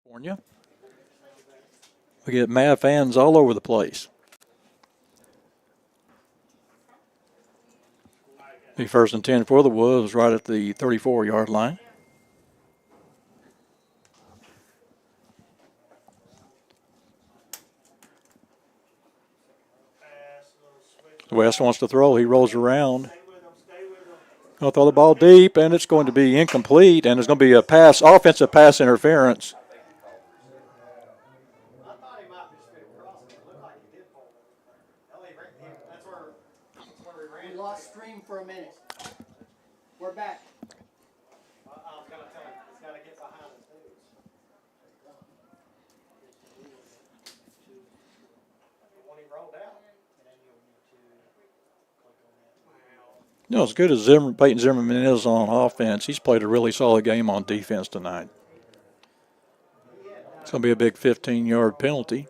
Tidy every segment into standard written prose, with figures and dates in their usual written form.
California. We get Mad fans all over the place. The 1st and 10 for the Wolves right at the 34-yard line. West wants to throw. He rolls around. He'll throw the ball deep, and it's going to be incomplete, and there's going to be a offensive pass interference. We lost stream for a minute. We're back. I was going to tell him, he's got to get behind us. When he rolled out. You know, as good as Peyton Zimmerman is on offense, he's played a really solid game on defense tonight. It's going to be a big 15-yard penalty.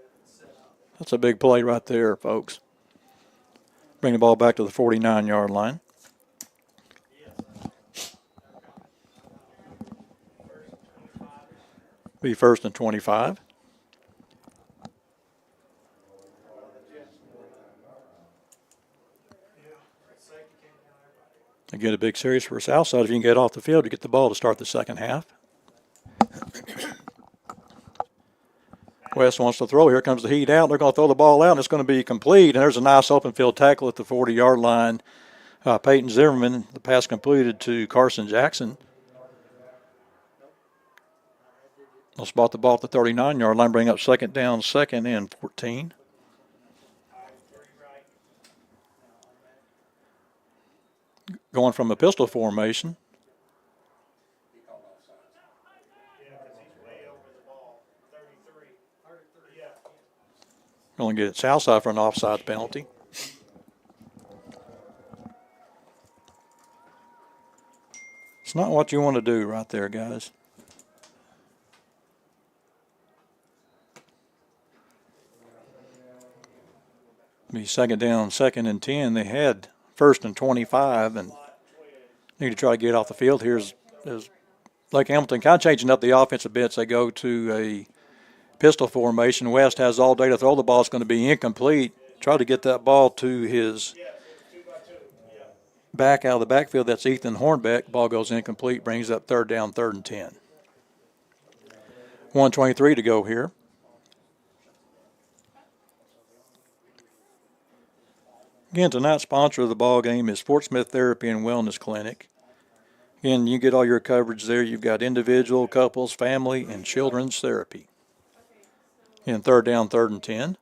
That's a big play right there, folks. Bring the ball back to the 49-yard line. Be 1st and 25. Again, a big series for Southside. If you can get off the field to get the ball to start the second half. West wants to throw. Here comes the heat out. They're going to throw the ball out, and it's going to be complete. And there's a nice open field tackle at the 40-yard line. Peyton Zimmerman, the pass completed to Carson Jackson. They'll spot the ball at the 39-yard line, bring up second down, 2nd and 14. Going from a pistol formation. Going to get it Southside for an offside penalty. It's not what you want to do right there, guys. Be 2nd down, 2nd and 10. They had 1st and 25 and need to try to get off the field. Here's Lake Hamilton kind of changing up the offense a bit. So they go to a pistol formation. West has all day to throw the ball. It's going to be incomplete. Try to get that ball to his back out of the backfield. That's Ethan Hornbeck. Ball goes incomplete. Brings up 3rd down, 3rd and 10. 1:23 to go here. Again, tonight's sponsor of the ball game is Fort Smith Therapy and Wellness Clinic. Again, you get all your coverage there. You've got individual, couples, family, and children's therapy. In 3rd down, 3rd and 10.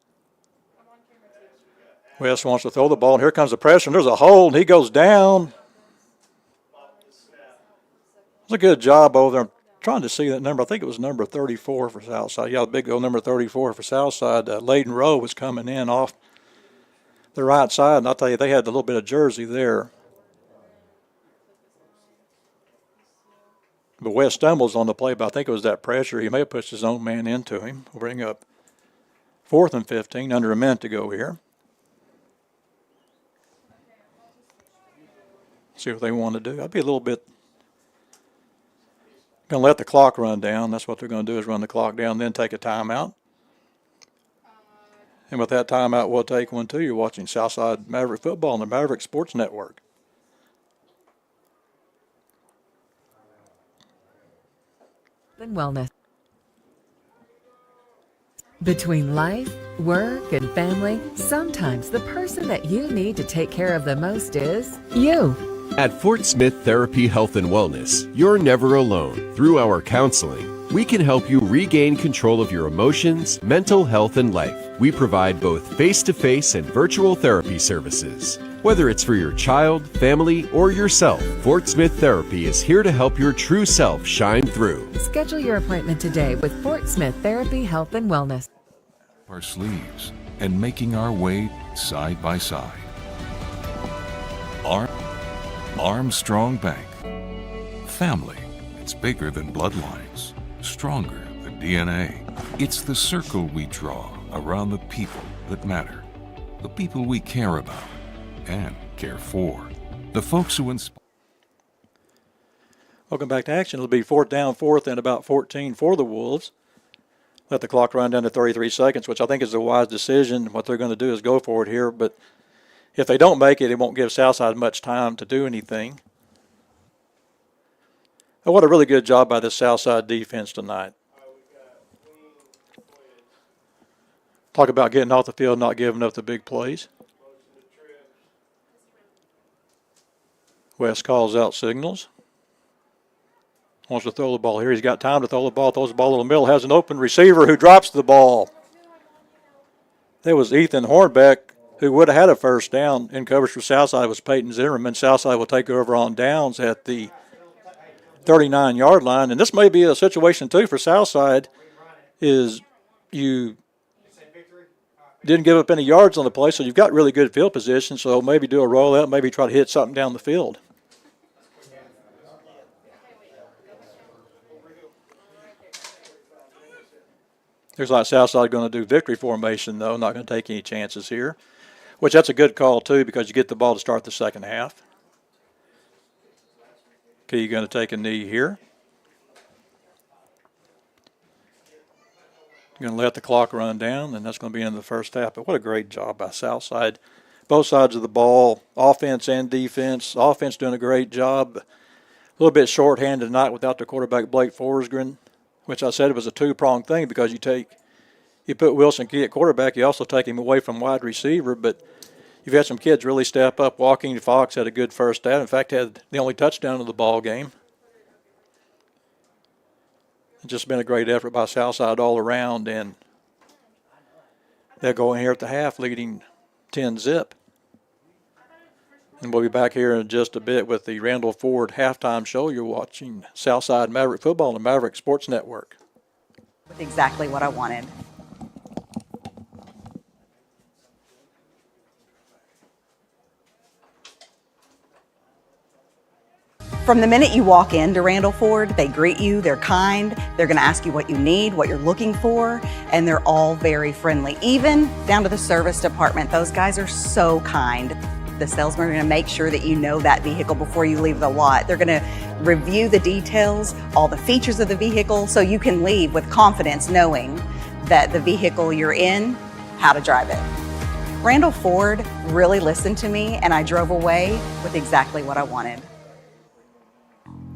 West wants to throw the ball, and here comes the pressure, and there's a hold, and he goes down. It's a good job over there. I'm trying to see that number. I think it was number 34 for Southside. Yeah, the big old number 34 for Southside. Layden Rowe was coming in off the right side, and I'll tell you, they had a little bit of jersey there. But West stumbles on the play, but I think it was that pressure. He may have pushed his own man into him. We'll bring up 4th and 15, under a minute to go here. See what they want to do. I'd be a little bit going to let the clock run down. That's what they're going to do, is run the clock down, then take a timeout. And with that timeout, we'll take one, too. You're watching Southside Maverick football on the Maverick Sports Network. And wellness. Between life, work, and family, sometimes the person that you need to take care of the most is you. At Fort Smith Therapy Health and Wellness, you're never alone. Through our counseling, we can help you regain control of your emotions, mental health, and life. We provide both face-to-face and virtual therapy services. Whether it's for your child, family, or yourself, Fort Smith Therapy is here to help your true self shine through. Schedule your appointment today with Fort Smith Therapy Health and Wellness. Our sleeves and making our way side by side. Armstrong Bank. Family. It's bigger than bloodlines. Stronger than DNA. It's the circle we draw around the people that matter. The people we care about and care for. The folks who inspire. Welcome back to action. It'll be 4th down, 4th and about 14 for the Wolves. let the clock run down to 33 seconds, which I think is a wise decision. What they're going to do is go for it here, but if they don't make it, it won't give Southside much time to do anything. But what a really good job by this Southside defense tonight. Talk about getting off the field, not giving up the big plays. West calls out signals. Wants to throw the ball here. He's got time to throw the ball. Throws the ball in the middle. Has an open receiver who drops the ball. There was Ethan Hornbeck, who would have had a first down in coverage for Southside. It was Peyton Zimmerman. Southside will take over on downs at the 39-yard line. And this may be a situation, too, for Southside, is you didn't give up any yards on the play, so you've got really good field position, so maybe do a rollout, maybe try to hit something down the field. Looks like Southside going to do victory formation, though. Not going to take any chances here, which that's a good call, too, because you get the ball to start the second half. Okay, you're going to take a knee here. You're going to let the clock run down, and that's going to be in the first half. But what a great job by Southside. Both sides of the ball, offense and defense. Offense doing a great job. A little bit shorthanded tonight without their quarterback, Blake Forsgren, which I said it was a two-pronged thing because you put Wilson Key at quarterback, you also take him away from wide receiver, but you've had some kids really step up. Joaquin Fox had a good first down. In fact, had the only touchdown of the ball game. It's just been a great effort by Southside all around, and they'll go in here at the half leading 10-zip. And we'll be back here in just a bit with the Randall Ford halftime show. You're watching Southside Maverick Football on the Maverick Sports Network. With exactly what I wanted. From the minute you walk into Randall Ford, they greet you, they're kind, they're going to ask you what you need, what you're looking for, and they're all very friendly, even down to the service department. Those guys are so kind. The salesmen are going to make sure that you know that vehicle before you leave the lot. They're going to review the details, all the features of the vehicle, so you can leave with confidence knowing that the vehicle you're in, how to drive it. Randall Ford really listened to me, and I drove away with exactly what I wanted.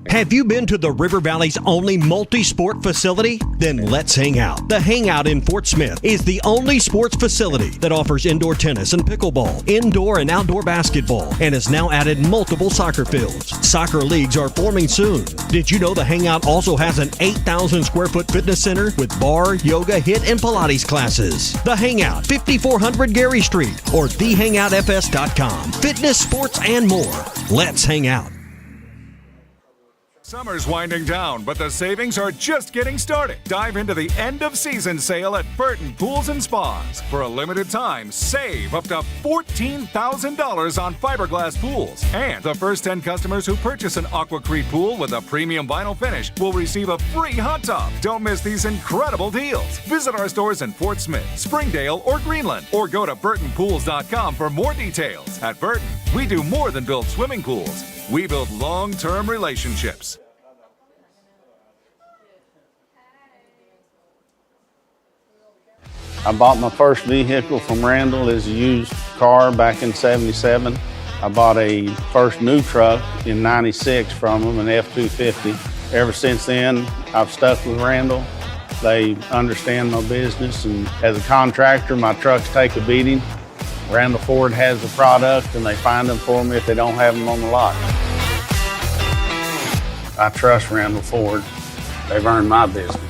Have you been to the River Valley's only multi-sport facility? Then let's hang out. The Hangout in Fort Smith is the only sports facility that offers indoor tennis and pickleball, indoor and outdoor basketball, and has now added multiple soccer fields. Soccer leagues are forming soon. Did you know the Hangout also has an 8,000 square foot fitness center with bar, yoga, HIIT, and Pilates classes? The Hangout, 5400 Gary Street, or thehangoutfs.com. Fitness, sports, and more. Let's hang out. Summer's winding down, but the savings are just getting started. Dive into the end-of-season sale at Burton Pools and Spas. For a limited time, save up to $14,000 on fiberglass pools. And the first 10 customers who purchase an Aquacrete pool with a premium vinyl finish will receive a free hot tub. Don't miss these incredible deals. Visit our stores in Fort Smith, Springdale, or Greenland, or go to burtonpools.com for more details. At Burton, we do more than build swimming pools. We build long-term relationships. I bought my first vehicle from Randall as a used car back in '77. I bought a first new truck in '96 from them, an F-250. Ever since then, I've stuck with Randall. They understand my business, and as a contractor, my trucks take a beating. Randall Ford has the product, and they find them for me if they don't have them on the lot. I trust Randall Ford. They've earned my business.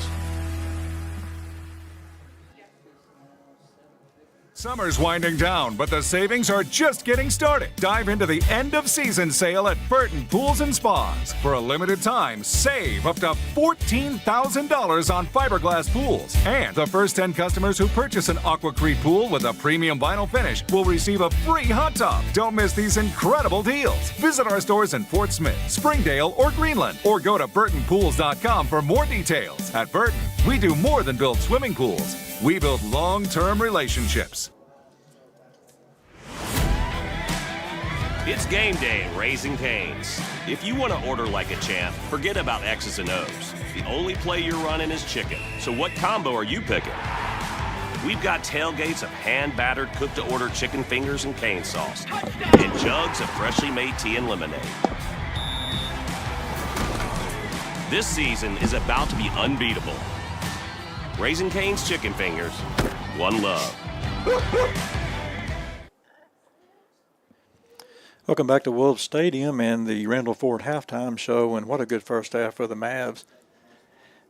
Summer's winding down, but the savings are just getting started. Dive into the end-of-season sale at Burton Pools and Spas. For a limited time, save up to $14,000 on fiberglass pools. And the first 10 customers who purchase an Aquacrete pool with a premium vinyl finish will receive a free hot tub. Don't miss these incredible deals. Visit our stores in Fort Smith, Springdale, or Greenland, or go to burtonpools.com for more details. At Burton, we do more than build swimming pools. We build long-term relationships. It's game day at Raising Cane's. If you want to order like a champ, forget about X's and O's. The only play you're running is chicken. So what combo are you picking? We've got tailgates of hand-battered, cooked-to-order chicken fingers and cane sauce, and jugs of freshly made tea and lemonade. This season is about to be unbeatable. Raising Cane's Chicken Fingers, one love. Welcome back to Wolves Stadium and the Randall Ford halftime show, and what a good first half for the Mavs.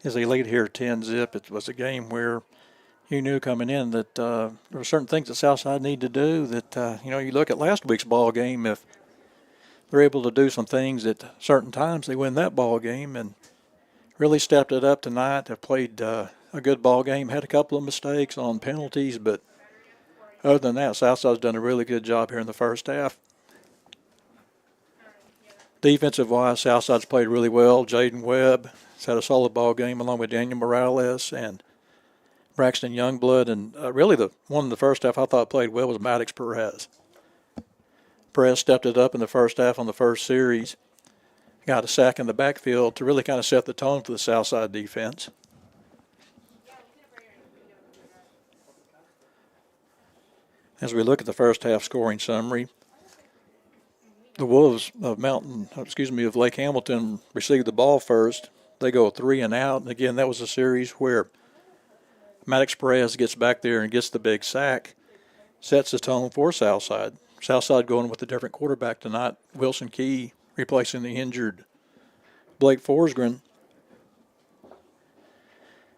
As they lead here 10-zip, it was a game where you knew coming in that there were certain things that Southside needed to do that, you look at last week's ball game, if they're able to do some things at certain times, they win that ball game, and really stepped it up tonight. Have played a good ball game, had a couple of mistakes on penalties, but other than that, Southside's done a really good job here in the first half. Defensive-wise, Southside's played really well. Jaden Webb has had a solid ball game along with Daniel Morales and Braxton Youngblood. And really the one in the first half I thought played well was Maddox Perez. Perez stepped it up in the first half on the first series. Got a sack in the backfield to really kind of set the tone for the Southside defense. As we look at the first half scoring summary, the Wolves of Lake Hamilton received the ball first. They go 3 and out. And again, that was a series where Maddox Perez gets back there and gets the big sack, sets the tone for Southside. Southside going with a different quarterback tonight. Wilson Key replacing the injured Blake Forsgren.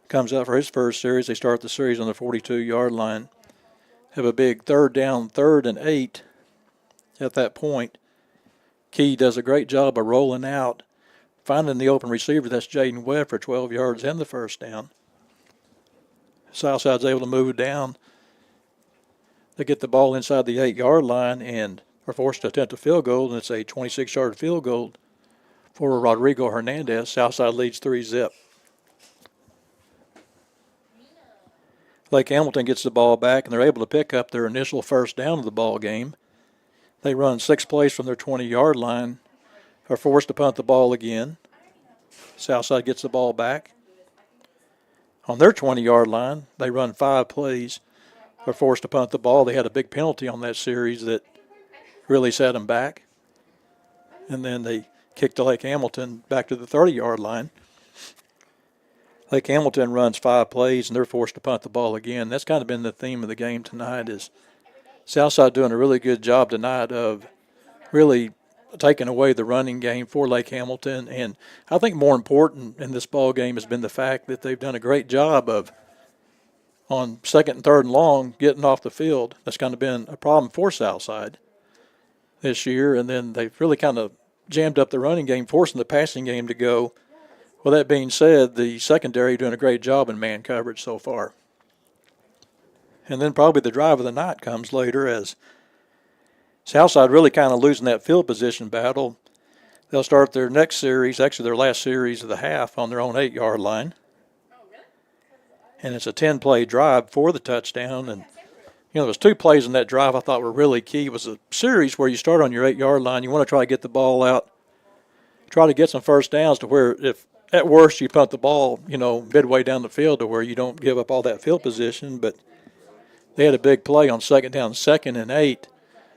Comes out for his first series. They start the series on the 42-yard line. Have a big 3rd down, 3rd and 8 at that point. Key does a great job of rolling out, finding the open receiver. That's Jaden Webb for 12 yards and the first down. Southside's able to move down. They get the ball inside the 8-yard line and are forced to attempt a field goal, and it's a 26-yard field goal for Rodrigo Hernandez. Southside leads 3-zip. Lake Hamilton gets the ball back, and they're able to pick up their initial first down of the ball game. They run 6 plays from their 20-yard line, are forced to punt the ball again. Southside gets the ball back. On their 20-yard line, they run 5 plays, are forced to punt the ball. They had a big penalty on that series that really set them back. And then they kicked to Lake Hamilton back to the 30-yard line. Lake Hamilton runs 5 plays, and they're forced to punt the ball again. That's kind of been the theme of the game tonight, is Southside doing a really good job tonight of really taking away the running game for Lake Hamilton. And I think more important in this ball game has been the fact that they've done a great job of, on 2nd and 3rd and long, getting off the field. That's kind of been a problem for Southside this year. And then they've really kind of jammed up the running game, forcing the passing game to go. Well, that being said, the secondary doing a great job in man coverage so far. And then probably the drive of the night comes later, as Southside really kind of losing that field position battle. They'll start their next series, actually their last series of the half, on their own 8-yard line. And it's a 10-play drive for the touchdown. And, there was 2 plays in that drive I thought were really key. It was a series where you start on your 8-yard line. You want to try to get the ball out, try to get some first downs to where if at worst you punt the ball, midway down the field to where you don't give up all that field position. But they had a big play on 2nd down, 2nd and 8,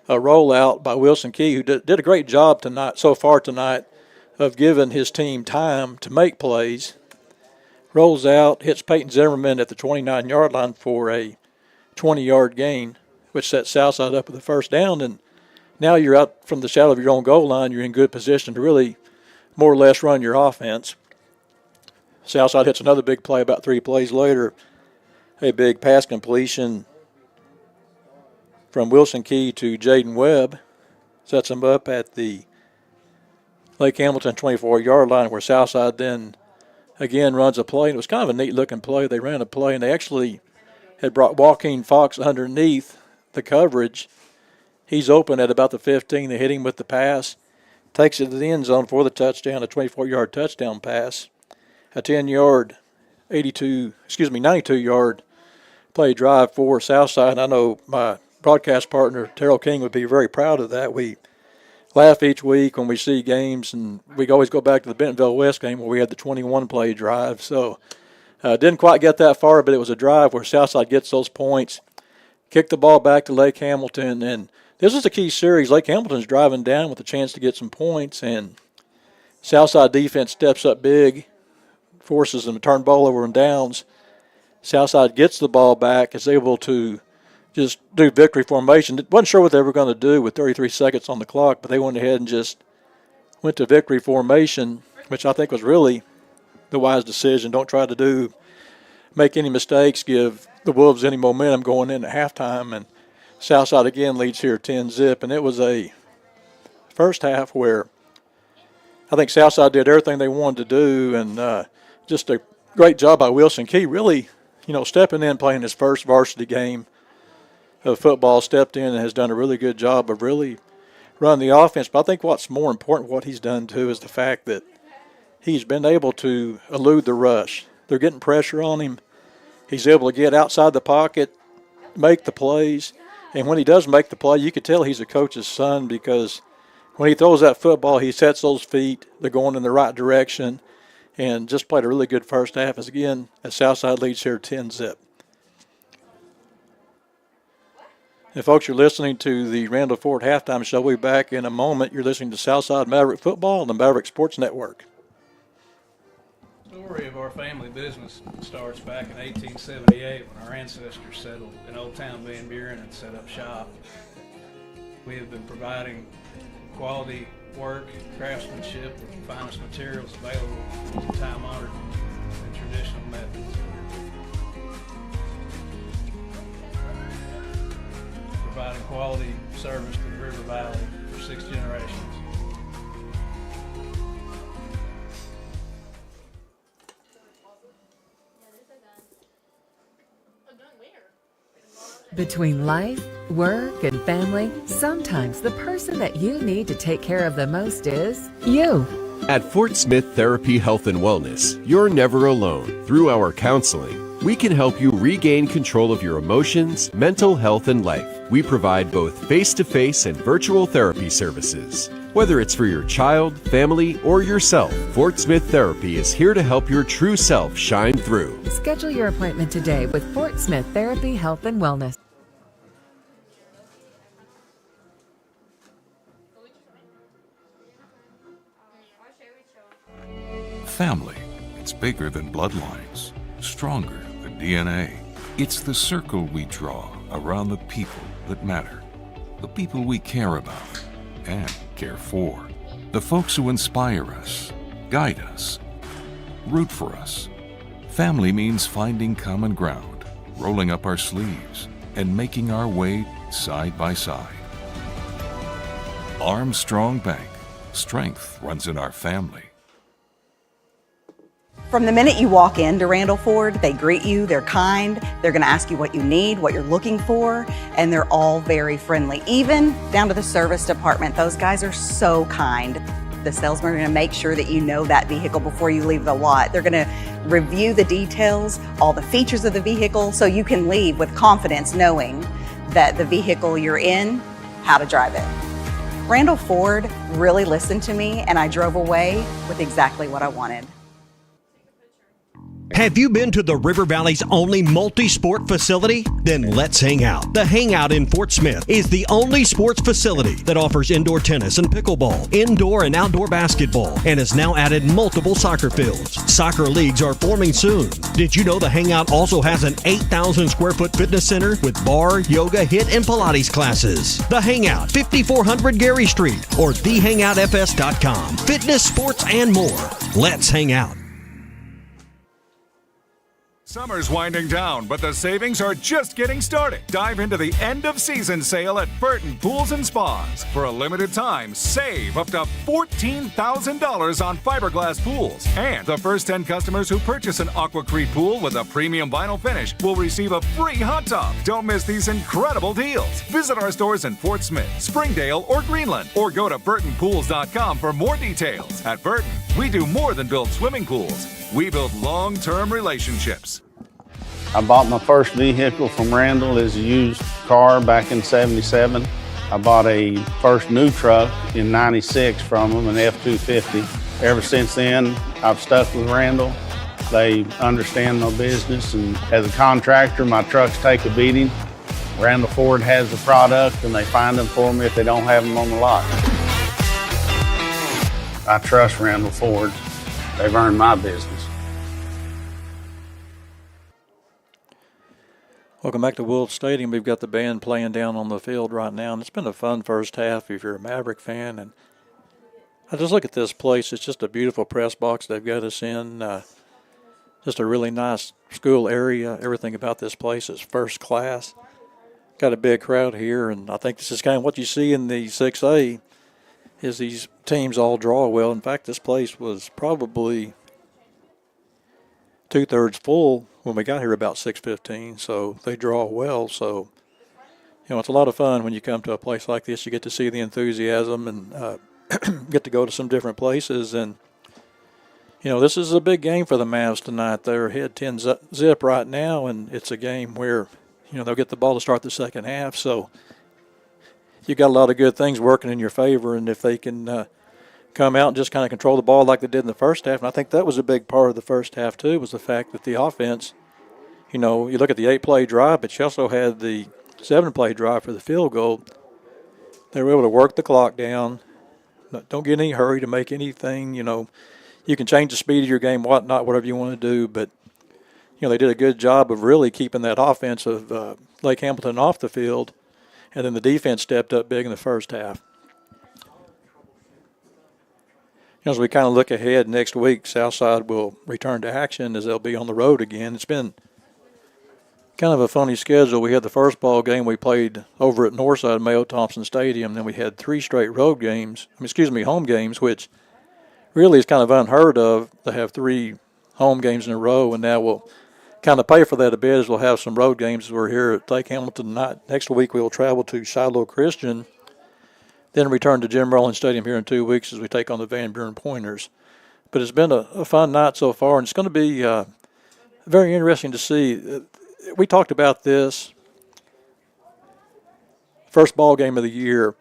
a rollout by Wilson Key, who did a great job so far tonight of giving his team time to make plays. Rolls out, hits Peyton Zimmerman at the 29-yard line for a 20-yard gain, which sets Southside up with the first down. And now you're out from the shadow of your own goal line. You're in good position to really more or less run your offense. Southside hits another big play about 3 plays later, a big pass completion from Wilson Key to Jaden Webb, sets him up at the Lake Hamilton 24-yard line, where Southside then again runs a play. And it was kind of a neat-looking play. They ran a play, and they actually had brought Joaquin Fox underneath the coverage. He's open at about the 15. They hit him with the pass, takes it to the end zone for the touchdown, a 24-yard touchdown pass. A 10-yard, 92-yard play drive for Southside. I know my broadcast partner, Terrell King, would be very proud of that. We laugh each week when we see games, and we always go back to the Bentonville West game where we had the 21-play drive. So didn't quite get that far, but it was a drive where Southside gets those points, kick the ball back to Lake Hamilton, and this is a key series. Lake Hamilton's driving down with a chance to get some points, and Southside defense steps up big, forces them to turn ball over and downs. Southside gets the ball back, is able to just do victory formation. Wasn't sure what they were going to do with 33 seconds on the clock, but they went ahead and just went to victory formation, which I think was really the wise decision. Don't try to make any mistakes, give the Wolves any momentum going into halftime, and Southside again leads here 10-zip, and it was a first half where I think Southside did everything they wanted to do, and just a great job by Wilson Key, really, stepping in, playing his first varsity game of football, stepped in and has done a really good job of really running the offense. But I think what's more important, what he's done too, is the fact that he's been able to elude the rush. They're getting pressure on him. He's able to get outside the pocket, make the plays. And when he does make the play, you could tell he's a coach's son, because when he throws that football, he sets those feet. They're going in the right direction, and just played a really good first half as Southside leads here 10-zip. And folks, you're listening to the Randall Ford Halftime Show. We'll be back in a moment. You're listening to Southside Maverick Football on the Maverick Sports Network. The story of our family business starts back in 1878 when our ancestors settled in Old Town Van Buren and set up shop. We have been providing quality work, craftsmanship with the finest materials available using time-honored and traditional methods. Providing quality service to the River Valley for 6 generations. Between life, work, and family, sometimes the person that you need to take care of the most is you. At Fort Smith Therapy Health and Wellness, you're never alone. Through our counseling, we can help you regain control of your emotions, mental health, and life. We provide both face-to-face and virtual therapy services. Whether it's for your child, family, or yourself, Fort Smith Therapy is here to help your true self shine through. Schedule your appointment today with Fort Smith Therapy Health and Wellness. Family, it's bigger than bloodlines, stronger than DNA. It's the circle we draw around the people that matter, the people we care about and care for, the folks who inspire us, guide us, root for us. Family means finding common ground, rolling up our sleeves, and making our way side by side. Armstrong Bank. Strength runs in our family. From the minute you walk into Randall Ford, they greet you, they're kind, they're gonna ask you what you need, what you're looking for, and they're all very friendly, even down to the service department. Those guys are so kind. The salesmen are gonna make sure that you know that vehicle before you leave the lot. They're gonna review the details, all the features of the vehicle, so you can leave with confidence knowing that the vehicle you're in, how to drive it. Randall Ford really listened to me, and I drove away with exactly what I wanted. Have you been to the River Valley's only multi-sport facility? Then let's hang out. The Hangout in Fort Smith is the only sports facility that offers indoor tennis and pickleball, indoor and outdoor basketball, and has now added multiple soccer fields. Soccer leagues are forming soon. Did you know the Hangout also has an 8,000 square foot fitness center with bar, yoga, HIIT, and Pilates classes? The Hangout, 5400 Gary Street, or thehangoutfs.com. Fitness, sports, and more. Let's hang out. Summer's winding down, but the savings are just getting started. Dive into the end of season sale at Burton Pools and Spas. For a limited time, save up to $14,000 on fiberglass pools. And the first 10 customers who purchase an Aquacrete pool with a premium vinyl finish will receive a free hot tub. Don't miss these incredible deals. Visit our stores in Fort Smith, Springdale, or Greenland, or go to burtonpools.com for more details. At Burton, we do more than build swimming pools. We build long-term relationships. I bought my first vehicle from Randall as a used car back in '77. I bought a first new truck in '96 from them, an F-250. Ever since then, I've stuck with Randall. They understand my business, and as a contractor, my trucks take a beating. Randall Ford has the product, and they find them for me if they don't have them on the lot. I trust Randall Ford. They've earned my business. Welcome back to Wolf Stadium. We've got the band playing down on the field right now, and it's been a fun first half if you're a Maverick fan. And I just look at this place. It's just a beautiful press box they've got us in. Just a really nice school area. Everything about this place is first class. Got a big crowd here, and I think this is kind of what you see in the 6A is these teams all draw well. In fact, this place was probably two-thirds full when we got here about 6:15, so they draw well. So, it's a lot of fun when you come to a place like this. You get to see the enthusiasm and get to go to some different places. And, this is a big game for the Mavs tonight. They're ahead 10-zip right now, and it's a game where, they'll get the ball to start the second half. So you got a lot of good things working in your favor, and if they can come out and just kind of control the ball like they did in the first half. And I think that was a big part of the first half, too, was the fact that the offense, you look at the 8-play drive, but you also had the 7-play drive for the field goal. They were able to work the clock down. Don't get in any hurry to make anything, You can change the speed of your game, whatnot, whatever you want to do. But, they did a good job of really keeping that offense of Lake Hamilton off the field. And then the defense stepped up big in the first half. As we kind of look ahead next week, Southside will return to action as they'll be on the road again. It's been kind of a funny schedule. We had the first ball game we played over at Northside Mayo Thompson Stadium. Then we had 3 straight home games, which really is kind of unheard of to have 3 home games in a row. And now we'll kind of pay for that a bit as we'll have some road games. We're here at Lake Hamilton tonight. Next week we'll travel to Shiloh Christian, then return to Jim Rollins Stadium here in 2 weeks as we take on the Van Buren Pointers. But it's been a fun night so far, and it's going to be very interesting to see. We talked about this first ball game of the year,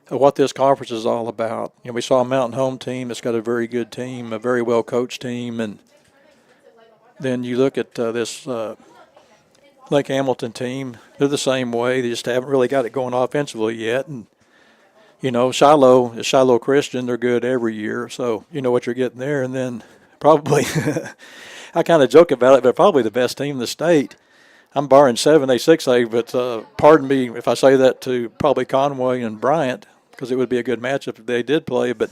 what this conference is all about. We saw a Mountain Home team that's got a very good team, a very well-coached team, and then you look at this Lake Hamilton team. They're the same way. They just haven't really got it going offensively yet, and Shiloh is Shiloh Christian. They're good every year, so you know what you're getting there. And then probably, I kind of joke about it, but probably the best team in the state. I'm barring 7A, 6A, but pardon me if I say that to probably Conway and Bryant, because it would be a good matchup if they did play. But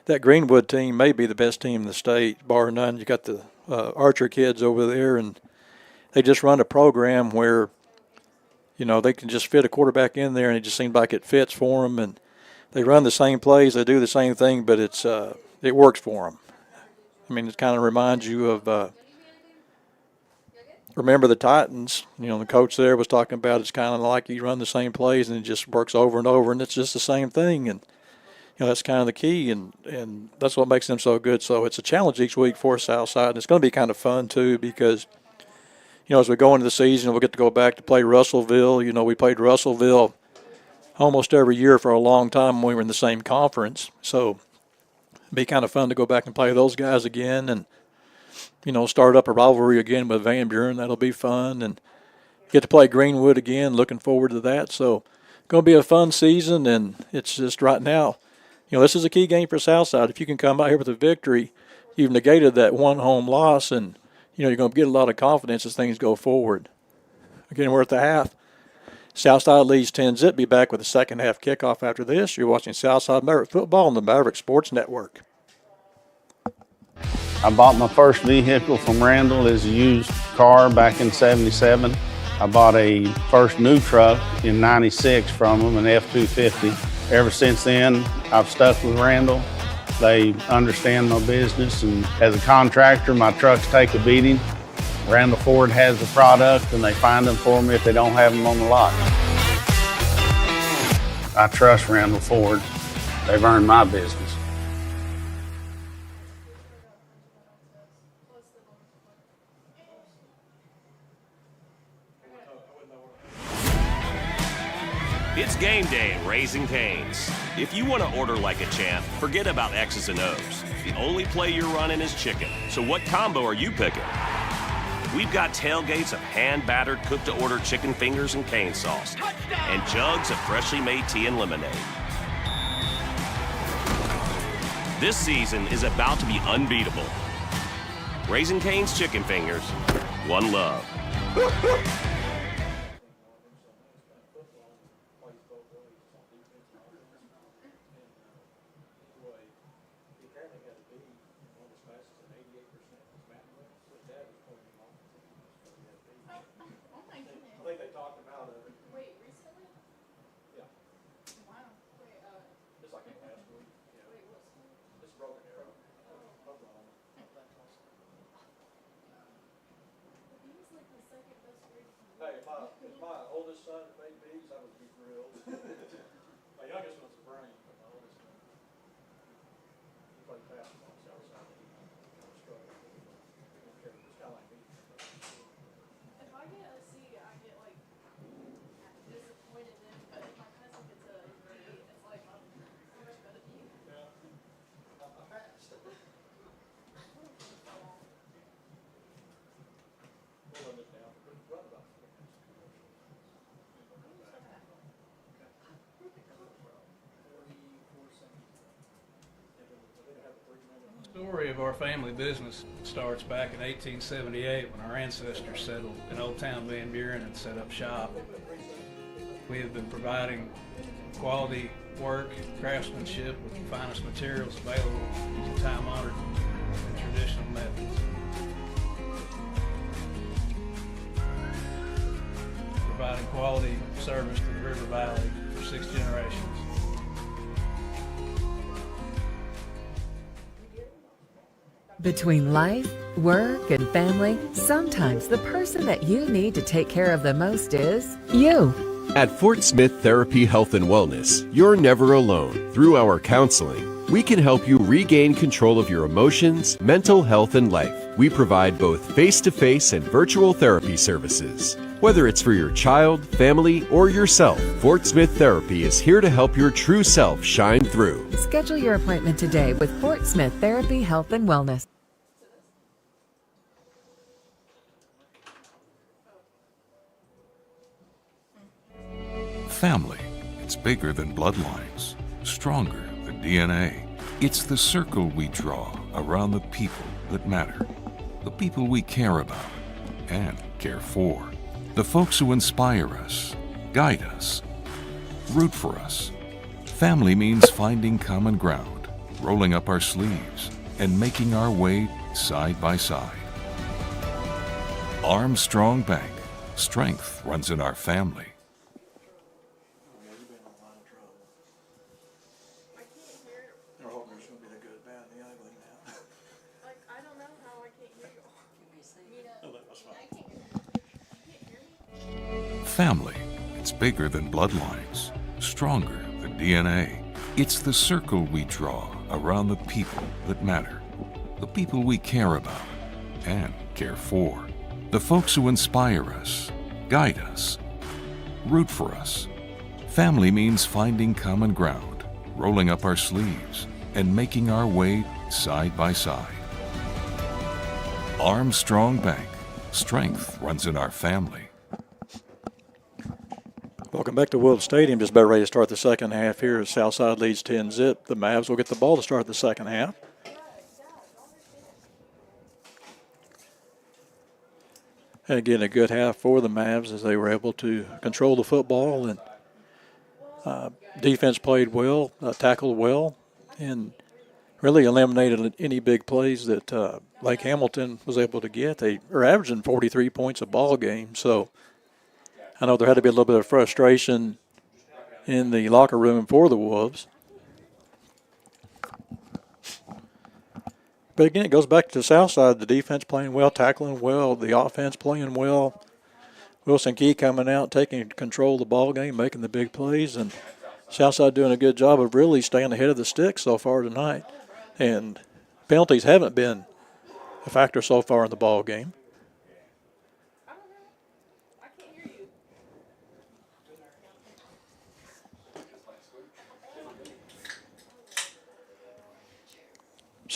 that Greenwood team may be the best team in the state, bar none. You got the Archer kids over there, and they just run a program where, they can just fit a quarterback in there, and it just seems like it fits for them. And they run the same plays, they do the same thing, but it works for them. I mean, it kind of reminds you of remember the Titans. The coach there was talking about it's kind of like you run the same plays and it just works over and over, and it's just the same thing. And that's kind of the key, and that's what makes them so good. So it's a challenge each week for Southside, and it's going to be kind of fun too because as we go into the season, we'll get to go back to play Russellville. We played Russellville almost every year for a long time when we were in the same conference. So it'd be kind of fun to go back and play those guys again and, start up a rivalry again with Van Buren. That'll be fun. And get to play Greenwood again. Looking forward to that. So going to be a fun season, and it's just right now, this is a key game for Southside. If you can come out here with a victory, you've negated that one home loss, and, you're going to get a lot of confidence as things go forward. Again, we're at the half. Southside leads 10-zip. Be back with the second half kickoff after this. You're watching Southside Maverick Football on the Maverick Sports Network. I bought my first vehicle from Randall as a used car back in '77. I bought a first new truck in '96 from them, an F-250. Ever since then, I've stuck with Randall. They understand my business, and as a contractor, my trucks take a beating. Randall Ford has the product, and they find them for me if they don't have them on the lot. I trust Randall Ford. They've earned my business. It's game day at Raising Cane's. If you want to order like a champ, forget about X's and O's. The only play you're running is chicken. So what combo are you picking? We've got tailgates of hand-battered, cooked-to-order chicken fingers and cane sauce, and jugs of freshly made tea and lemonade. This season is about to be unbeatable. Raising Cane's chicken fingers, one love. Hey, if my oldest son made bees, I would be thrilled. My youngest one's a brain, but my oldest one, he played basketball, so I was kind of struggling. It's kind of like me. If I get a C, I get like disappointed in, but if my cousin gets a grade, it's like I'm so much better than you. Yeah. I passed. We'll limit it down. Run about. The story of our family business starts back in 1878 when our ancestors settled in Old Town Van Buren and set up shop. We have been providing quality work, craftsmanship with the finest materials available using time-honored and traditional methods. Providing quality service to the River Valley for 6 generations. Between life, work, and family, sometimes the person that you need to take care of the most is you. At Fort Smith Therapy Health and Wellness, you're never alone. Through our counseling, we can help you regain control of your emotions, mental health, and life. We provide both face-to-face and virtual therapy services. Whether it's for your child, family, or yourself, Fort Smith Therapy is here to help your true self shine through. Schedule your appointment today with Fort Smith Therapy Health and Wellness. Family, it's bigger than bloodlines, stronger than DNA. It's the circle we draw around the people that matter, the people we care about and care for, the folks who inspire us, guide us, root for us. Family means finding common ground, rolling up our sleeves, and making our way side by side. Armstrong Bank, strength runs in our family. They're hoping there's going to be the good, bad, and the ugly now. Like, I don't know how I can't hear you. Family, it's bigger than bloodlines, stronger than DNA. It's the circle we draw around the people that matter, the people we care about and care for, the folks who inspire us, guide us, root for us. Family means finding common ground, rolling up our sleeves, and making our way side by side. Armstrong Bank, strength runs in our family. Welcome back to World Stadium. Just about ready to start the second half here. Southside leads 10-zip. The Mavs will get the ball to start the second half. And again, a good half for the Mavs as they were able to control the football, and defense played well, tackled well, and really eliminated any big plays that Lake Hamilton was able to get. They are averaging 43 points a ball game, so I know there had to be a little bit of frustration in the locker room for the Wolves. But again, it goes back to the south side. The defense playing well, tackling well, the offense playing well. Wilson Key coming out, taking control of the ball game, making the big plays, and Southside doing a good job of really staying ahead of the sticks so far tonight. And penalties haven't been a factor so far in the ball game.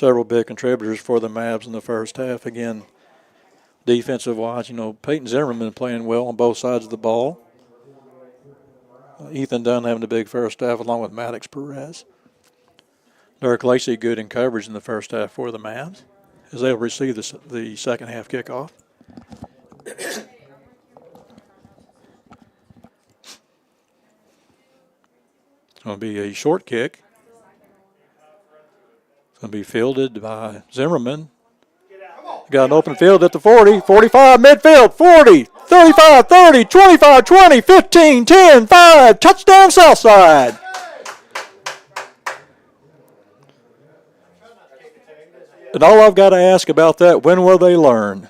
several big contributors for the Mavs in the first half. Again, defensive-wise, Peyton Zimmerman playing well on both sides of the ball. Ethan Dunn having a big first half along with Maddox Perez. Derek Lacey good in coverage in the first half for the Mavs as they'll receive the second half kickoff. It's going to be a short kick. It's going to be fielded by Zimmerman. Got an open field at the 40, 45, midfield, 40, 35, 30, 25, 20, 15, 10, 5, touchdown Southside. And all I've got to ask about that, when will they learn?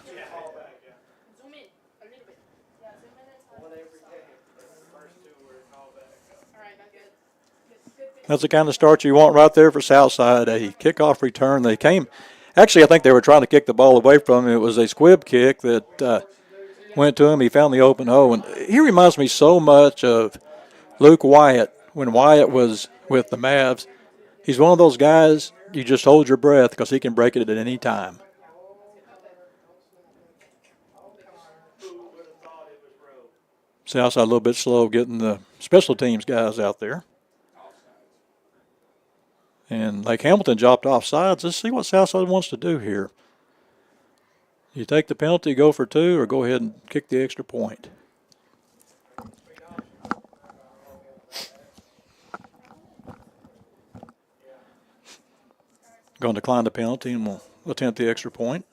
That's the kind of start you want right there for Southside, a kickoff return. Actually, I think they were trying to kick the ball away from him. It was a squib kick that went to him. He found the open hole. And he reminds me so much of Luke Wyatt when Wyatt was with the Mavs. He's one of those guys, you just hold your breath because he can break it at any time. Southside a little bit slow getting the special teams guys out there. And Lake Hamilton dropped off sides. Let's see what Southside wants to do here. You take the penalty, go for two, or go ahead and kick the extra point. Going to decline the penalty and we'll attempt the extra point.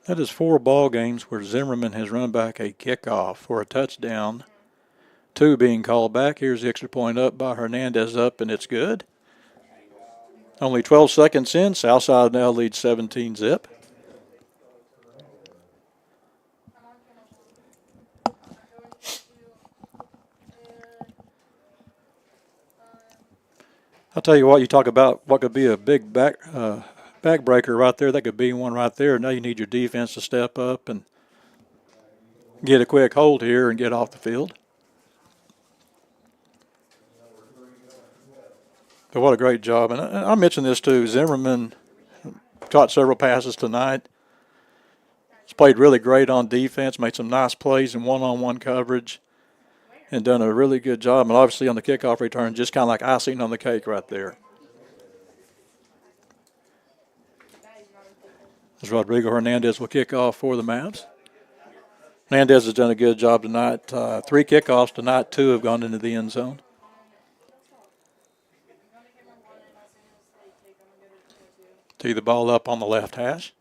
That is 4 ball games where Zimmerman has run back a kickoff for a touchdown. 2 being called back. Here's the extra point up by Hernandez up, and it's good. Only 12 seconds in. Southside now leads 17-zip. I'll tell you what, you talk about what could be a big backbreaker right there. That could be one right there. Now you need your defense to step up and get a quick hold here and get off the field. But what a great job. And I mentioned this too. Zimmerman caught several passes tonight. He's played really great on defense, made some nice plays in one-on-one coverage, and done a really good job. And obviously on the kickoff return, just kind of like icing on the cake right there. As Rodrigo Hernandez will kick off for the Mavs. Hernandez has done a good job tonight. 3 kickoffs tonight, 2 have gone into the end zone. Tee the ball up on the left hash.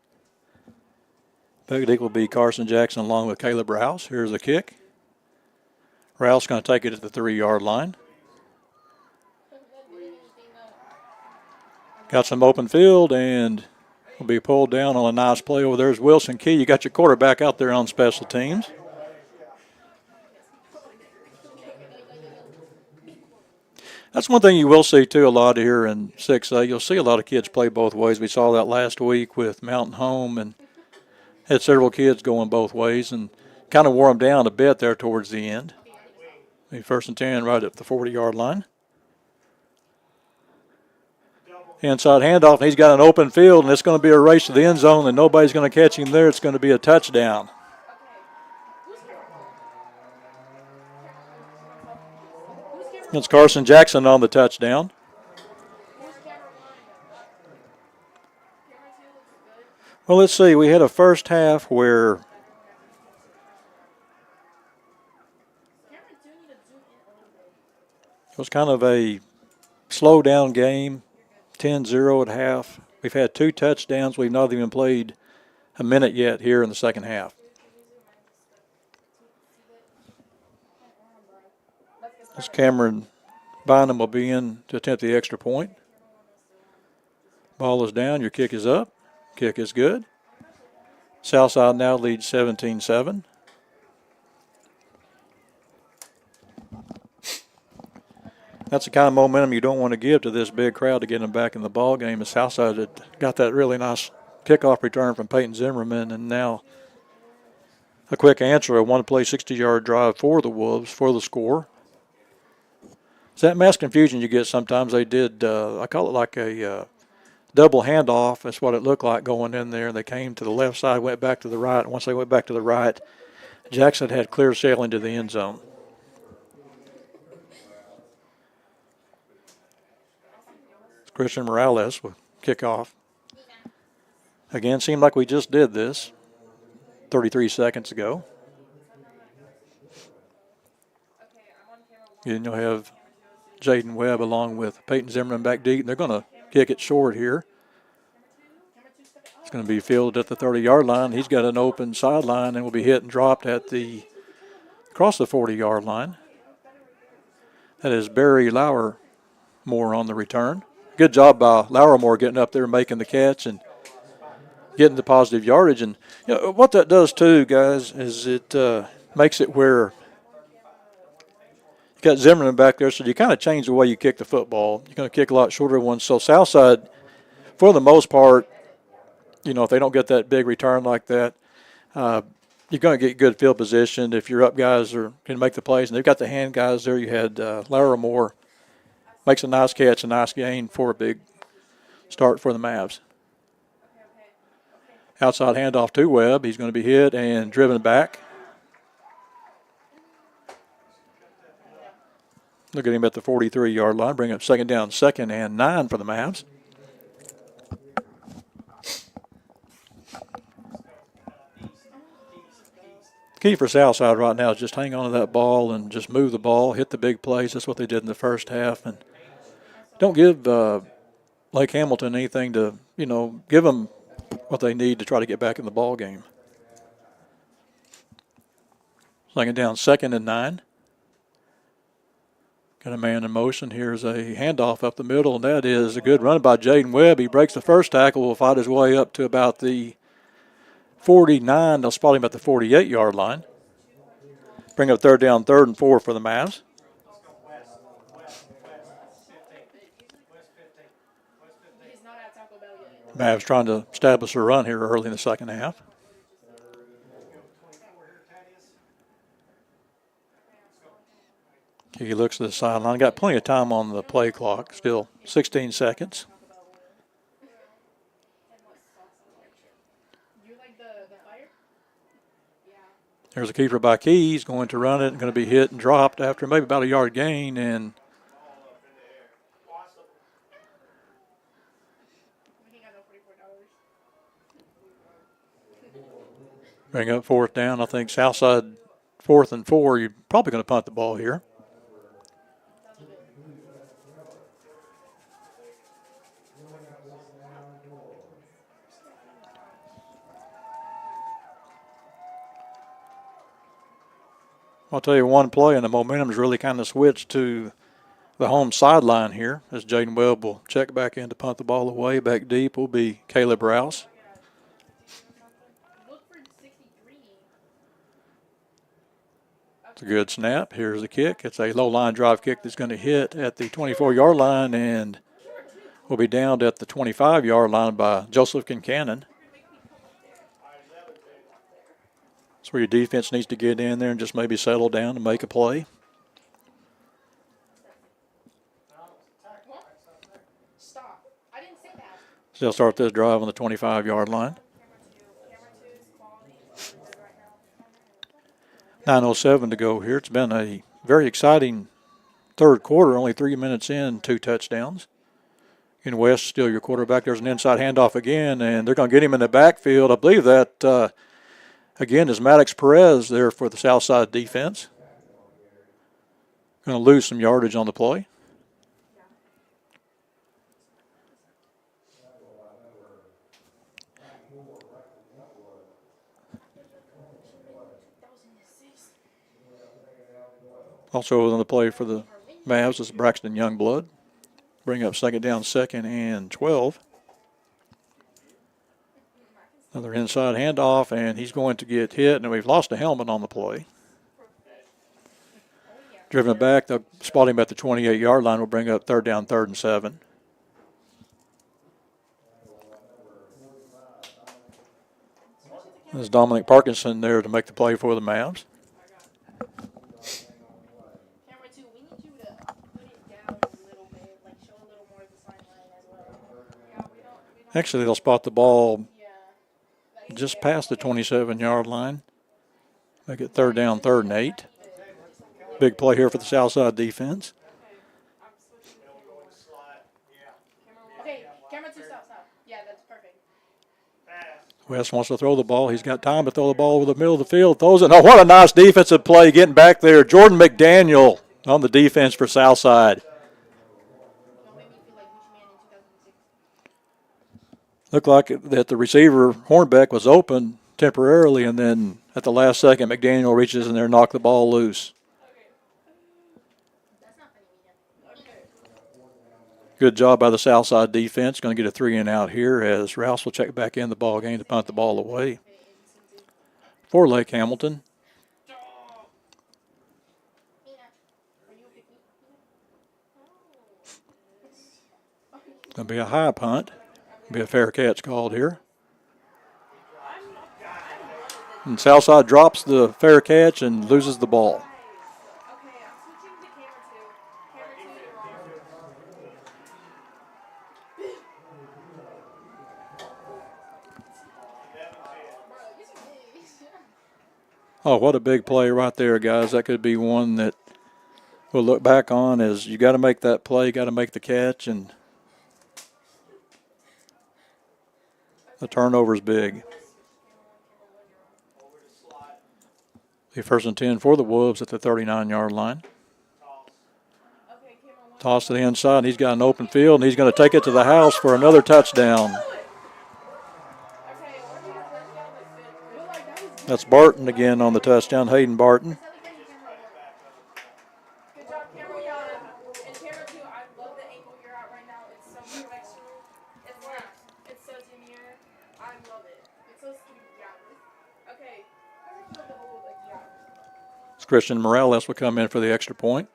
Big will be Carson Jackson along with Caleb Rouse. Here's the kick. Rouse going to take it at the 3-yard line. Got some open field and will be pulled down on a nice play over there. There's Wilson Key. You got your quarterback out there on special teams. That's one thing you will see, too, a lot here in 6A. You'll see a lot of kids play both ways. We saw that last week with Mountain Home and had several kids going both ways and kind of wore them down a bit there towards the end. First and 10 right at the 40-yard line. Inside handoff, and he's got an open field, and it's going to be a race to the end zone, and nobody's going to catch him there. It's going to be a touchdown. It's Carson Jackson on the touchdown. Well, let's see. We had a first half where it was kind of a slow-down game. 10-0 at half. We've had 2 touchdowns. We've not even played a minute yet here in the second half. This Cameron Bynum will be in to attempt the extra point. Ball is down. Your kick is up. Kick is good. Southside now leads 17-7. That's the kind of momentum you don't want to give to this big crowd to get them back in the ball game. As Southside had got that really nice kickoff return from Peyton Zimmerman, and now a quick answer, a one-play 60-yard drive for the Wolves for the score. It's that mass confusion you get sometimes. They did, I call it like a double handoff. That's what it looked like going in there. They came to the left side, went back to the right. And once they went back to the right, Jackson had clear sailing to the end zone. Christian Morales will kick off. Again, seemed like we just did this 33 seconds ago. And you'll have Jaden Webb along with Peyton Zimmerman back deep. And they're going to kick it short here. It's going to be fielded at the 30-yard line. He's got an open sideline and will be hit and dropped at the across the 40-yard line. That is Barry Lauermore on the return. Good job by Lauermore getting up there and making the catch and getting the positive yardage. And you know, what that does too, guys, is it makes it where you got Zimmerman back there, so you kind of change the way you kick the football. You're going to kick a lot shorter ones. So Southside, for the most part, you know, if they don't get that big return like that, you're going to get good field position if your up guys are going to make the plays. And they've got the hand guys there. You had Lauermore makes a nice catch, a nice gain for a big start for the Mavs. Outside handoff to Webb. He's going to be hit and driven back. Look at him at the 43-yard line. Bring up second down, 2nd and 9 for the Mavs. Key for Southside right now is just hang on to that ball and just move the ball, hit the big plays. That's what they did in the first half. And don't give Lake Hamilton anything to, you know, give them what they need to try to get back in the ball game. Second down, 2nd and 9. Got a man in motion. Here's a handoff up the middle, and that is a good run by Jaden Webb. He breaks the first tackle, will fight his way up to about the 49. They'll spot him at the 48-yard line. Bring up 3rd down, 3rd and 4 for the Mavs. Mavs trying to establish a run here early in the second half. He looks to the sideline. Got plenty of time on the play clock. Still 16 seconds. There's a keeper by Keys, going to run it, going to be hit and dropped after maybe about a yard gain, and bring up 4th down. I think Southside 4th and 4. You're probably going to punt the ball here. I'll tell you one play, and the momentum's really kind of switched to the home sideline here as Jaden Webb will check back in to punt the ball away. Back deep will be Caleb Rouse. It's a good snap. Here's the kick. It's a low-line drive kick that's going to hit at the 24-yard line and will be downed at the 25-yard line by Joseph Kincannon. That's where your defense needs to get in there and just maybe settle down and make a play. So they'll start this drive on the 25-yard line. 9:07 to go here. It's been a very exciting third quarter, only 3 minutes in, 2 touchdowns. In West, still your quarterback. There's an inside handoff again, and they're going to get him in the backfield. I believe that, again, is Maddox Perez there for the Southside defense. Going to lose some yardage on the play. Also on the play for the Mavs is Braxton Youngblood. Bring up second down, 2nd and 12. Another inside handoff, and he's going to get hit, and we've lost a helmet on the play. Driven back, they'll spot him at the 28-yard line. We'll bring up 3rd down, 3rd and 7. There's Dominic Parkinson there to make the play for the Mavs. Camera 2, we need you to put it down a little bit, like show a little more of the sideline as well. Yeah, we don't Actually, they'll spot the ball yeah. just past the 27-yard line. Make it third down, 3rd and 8. Big play here for the Southside defense. Okay, camera 2, stop. Yeah, that's perfect. West wants to throw the ball. He's got time to throw the ball over the middle of the field. Throws it. Oh, what a nice defensive play getting back there. Jordan McDaniel on the defense for Southside. Looked like that the receiver, Hornbeck, was open temporarily, and then at the last second, McDaniel reaches in there and knocks the ball loose. Good job by the Southside defense. Going to get a 3-and-out here as Rouse will check back in the ball game to punt the ball away for Lake Hamilton. Going to be a high punt. Be a fair catch called here. And Southside drops the fair catch and loses the ball. Oh, what a big play right there, guys. That could be one that we'll look back on as you got to make that play, got to make the catch, and the turnover's big. The 1st and 10 for the Wolves at the 39-yard line. Toss to the inside. He's got an open field, and he's going to take it to the house for another touchdown. That's Barton again on the touchdown, Hayden Barton. Good job, camera 1. And camera 2, I love the angle you're at right now. It's so contextual. It's like, it's so demure. I love it. It's so sweet, yeah. Okay. Christian Morales will come in for the extra point.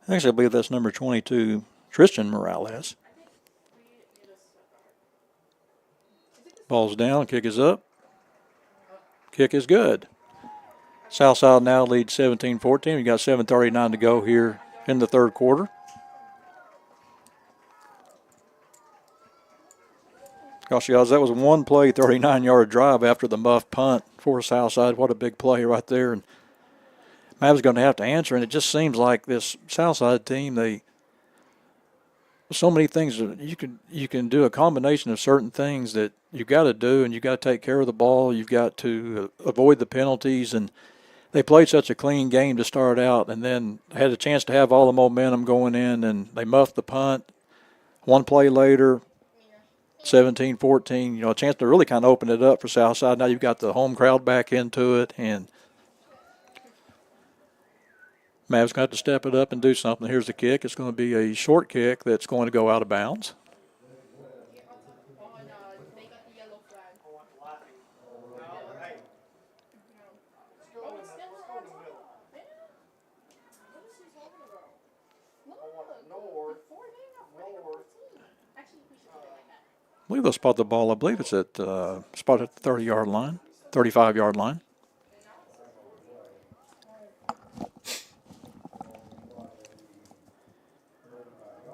Actually, I believe that's number 22, Tristan Morales. Ball's down, kick is up. Kick is good. Southside now leads 17-14. We got 7:39 to go here in the 3rd quarter. Gosh, guys, that was one play, 39-yard drive after the muff punt for Southside. What a big play right there. And Mavs going to have to answer, and it just seems like this Southside team, so many things that you can do a combination of certain things that you got to do, and you got to take care of the ball. You've got to avoid the penalties, and they played such a clean game to start out, and then had a chance to have all the momentum going in, and they muffed the punt. One play later, 17-14, a chance to really kind of open it up for Southside. Now you've got the home crowd back into it, and Mavs going to have to step it up and do something. Here's the kick. It's going to be a short kick that's going to go out of bounds. I believe they'll spot the ball. I believe it's at spot at the 30-yard line, 35-yard line.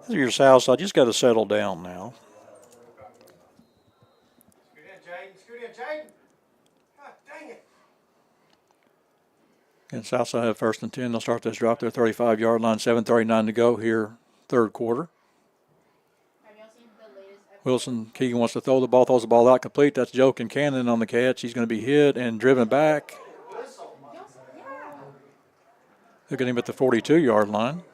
Your Southside, you just got to settle down now. Scoot in, Jaden. Scoot in, Jaden. God dang it. And Southside have 1st and 10. They'll start this drop their 35-yard line. 7:39 to go here, 3rd quarter. Wilson Keegan wants to throw the ball, throws the ball out complete. That's Joe Kincannon on the catch. He's going to be hit and driven back. Look at him at the 42-yard line.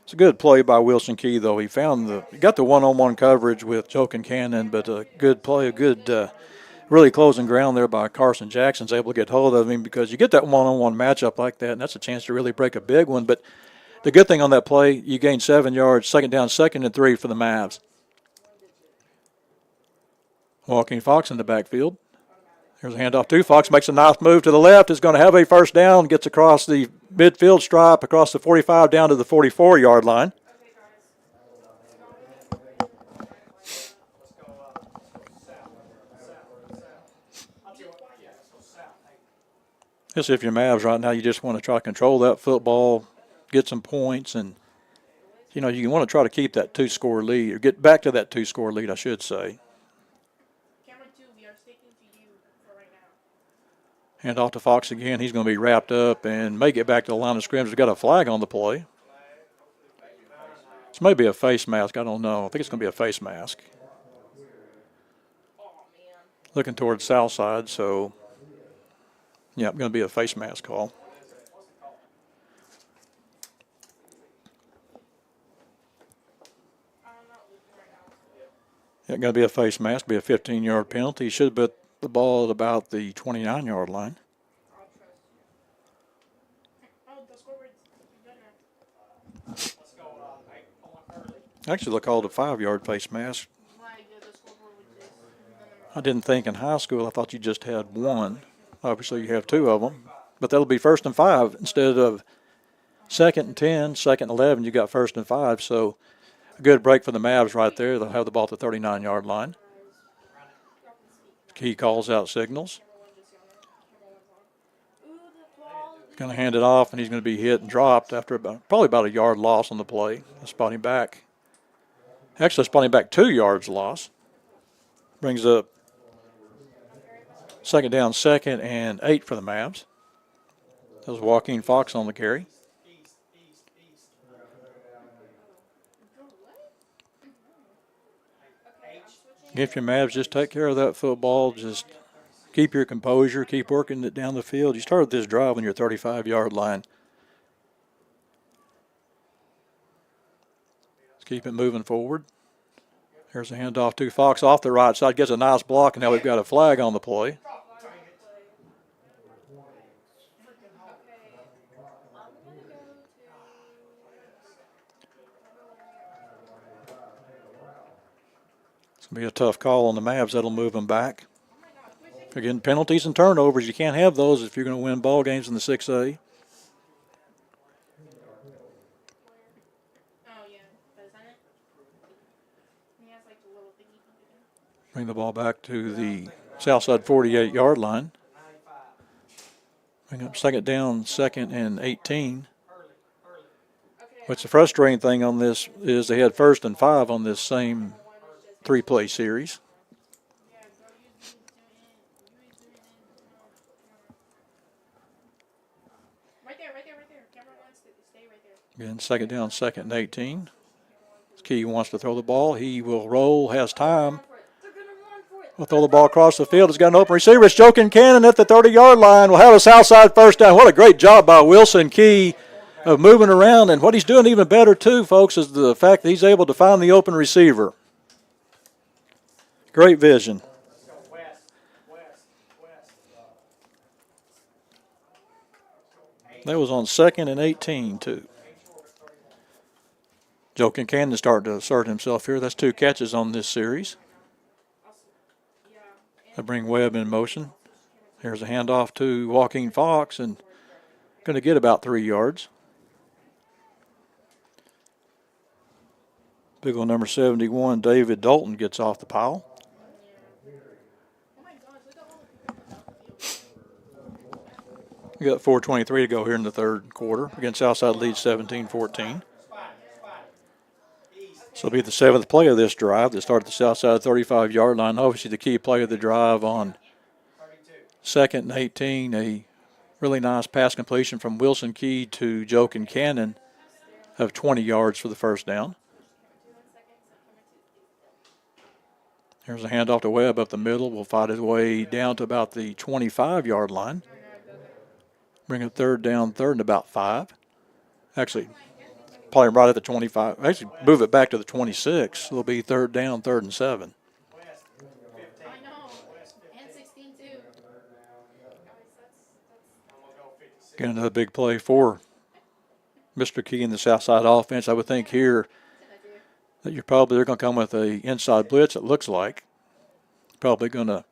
It's a good play by Wilson Key, though. He got the one-on-one coverage with Joe Kincannon, but a good play, a good really closing ground there by Carson Jackson's able to get hold of him, because you get that one-on-one matchup like that, and that's a chance to really break a big one. But the good thing on that play, you gain 7 yards, 2nd down, 2nd and 3 for the Mavs. Joaquin Fox in the backfield. Here's a handoff to Fox, makes a nice move to the left, is going to have a 1st down, gets across the midfield stripe, across the 45 down to the 44-yard line. Especially if you're Mavs right now, you just want to try to control that football, get some points, and, you know, you want to try to keep that 2-score lead, or get back to that 2-score lead, I should say. Camera 2, we are sticking to you for right now. Hand off to Fox again. He's going to be wrapped up and may get back to the line of scrimmage. We've got a flag on the play. This may be a face mask. I don't know. I think it's going to be a face mask. Looking towards south side, so, yeah, going to be a face mask call. Yeah, going to be a face mask, be a 15-yard penalty. He should have put the ball at about the 29-yard line. Actually, they called a 5-yard face mask. I didn't think in high school. I thought you just had one. Obviously, you have 2 of them. But that'll be 1st and 5 instead of 2nd and 10, 2nd and 11. You got 1st and 5. So a good break for the Mavs right there. They'll have the ball at the 39-yard line. Key calls out signals. Going to hand it off, and he's going to be hit and dropped after probably about a yard loss on the play. Let's spot him back. Actually, spot him back 2 yards loss. Brings up 2nd down, 2nd and 8 for the Mavs. That was Joaquin Fox on the carry. If your Mavs just take care of that football, just keep your composure, keep working it down the field. You started this drive on your 35-yard line. Let's keep it moving forward. There's a handoff to Fox off the right side. Gets a nice block, and now we've got a flag on the play. It's going to be a tough call on the Mavs. That'll move them back. Again, penalties and turnovers. You can't have those if you're going to win ball games in the 6A. Bring the ball back to the Southside 48-yard line. Bring up 2nd down, 2nd and 18. What's the frustrating thing on this is they had 1st and 5 on this same 3-play series. Right there. Camera 1, stay right there. Again, 2nd down, 2nd and 18. Key wants to throw the ball. He will roll, has time. We'll throw the ball across the field. He's got an open receiver. It's Joaquin Cannon at the 30-yard line. We'll have a Southside 1st down. What a great job by Wilson Key of moving around. And what he's doing even better, too, folks, is the fact that he's able to find the open receiver. Great vision. That was on 2nd and 18, too. Joaquin Cannon starting to assert himself here. That's 2 catches on this series. I bring Webb in motion. Here's a handoff to Joaquin Fox, and going to get about 3 yards. Big old number 71, David Dalton, gets off the pile. We got 4:23 to go here in the 3rd quarter. Again, Southside leads 17-14. So it'll be the 7th play of this drive. They start at the Southside 35-yard line. Obviously, the key play of the drive on 2nd and 18, a really nice pass completion from Wilson Key to Joaquin Cannon of 20 yards for the 1st down. Here's a handoff to Webb up the middle. Will fight his way down to about the 25-yard line. Bring it 3rd down, 3rd and about 5. Actually, probably right at the 25. Actually, move it back to the 26. It'll be 3rd down, 3rd and 7. Again, another big play for Mr. Key in the Southside offense. I would think here that they're going to come with a inside blitz, it looks like. Probably be in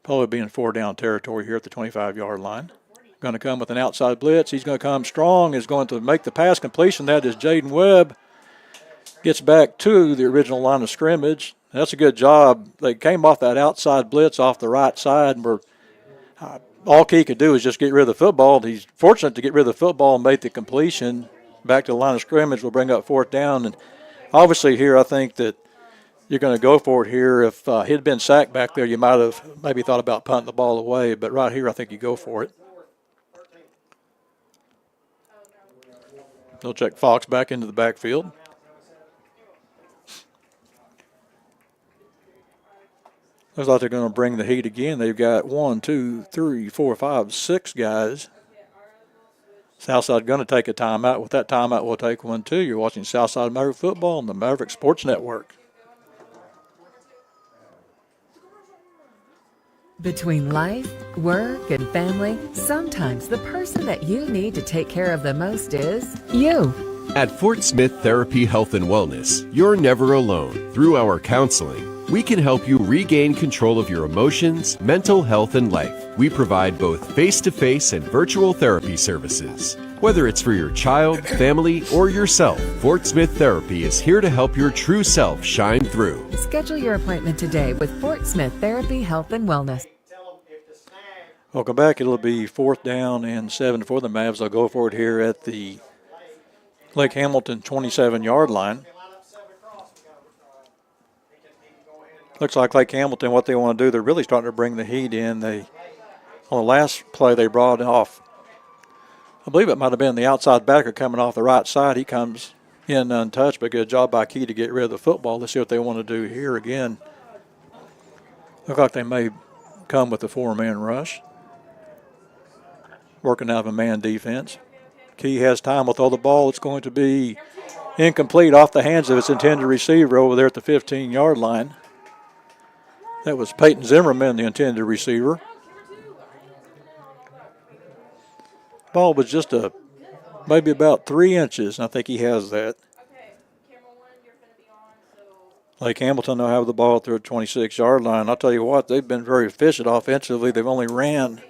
4-down territory here at the 25-yard line. Going to come with an outside blitz. He's going to come strong. Is going to make the pass completion. That is Jaden Webb. Gets back to the original line of scrimmage. That's a good job. They came off that outside blitz off the right side and were all Key could do is just get rid of the football. He's fortunate to get rid of the football and make the completion back to the line of scrimmage. Will bring up fourth down. And obviously here I think that you're going to go for it here. If he'd been sacked back there, you might have maybe thought about punting the ball away. But right here I think you go for it. They'll check Fox back into the backfield. Looks like they're going to bring the heat again. They've got 1, 2, 3, 4, 5, 6 guys. Southside going to take a timeout. With that timeout, we'll take one too. You're watching Southside Maverick Football on the Maverick Sports Network. Between life, work, and family, sometimes the person that you need to take care of the most is you. At Fort Smith Therapy Health and Wellness, you're never alone. Through our counseling, we can help you regain control of your emotions, mental health, and life. We provide both face-to-face and virtual therapy services. Whether it's for your child, family, or yourself, Fort Smith Therapy is here to help your true self shine through. Schedule your appointment today with Fort Smith Therapy Health and Wellness. Welcome back. It'll be 4th down and 7 for the Mavs. They'll go for it here at the Lake Hamilton 27-yard line. Looks like Lake Hamilton, what they want to do, they're really starting to bring the heat in. On the last play, they brought off, I believe it might have been the outside backer coming off the right side. He comes in untouched, but good job by Key to get rid of the football. Let's see what they want to do here again. Look like they may come with a 4-man rush. Working out of a man defense. Key has time with all the ball. It's going to be incomplete off the hands of its intended receiver over there at the 15-yard line. That was Peyton Zimmerman, the intended receiver. Ball was just maybe about 3 inches, and I think he has that. Lake Hamilton will have the ball through a 26-yard line. I'll tell you what, they've been very efficient offensively. They've only ran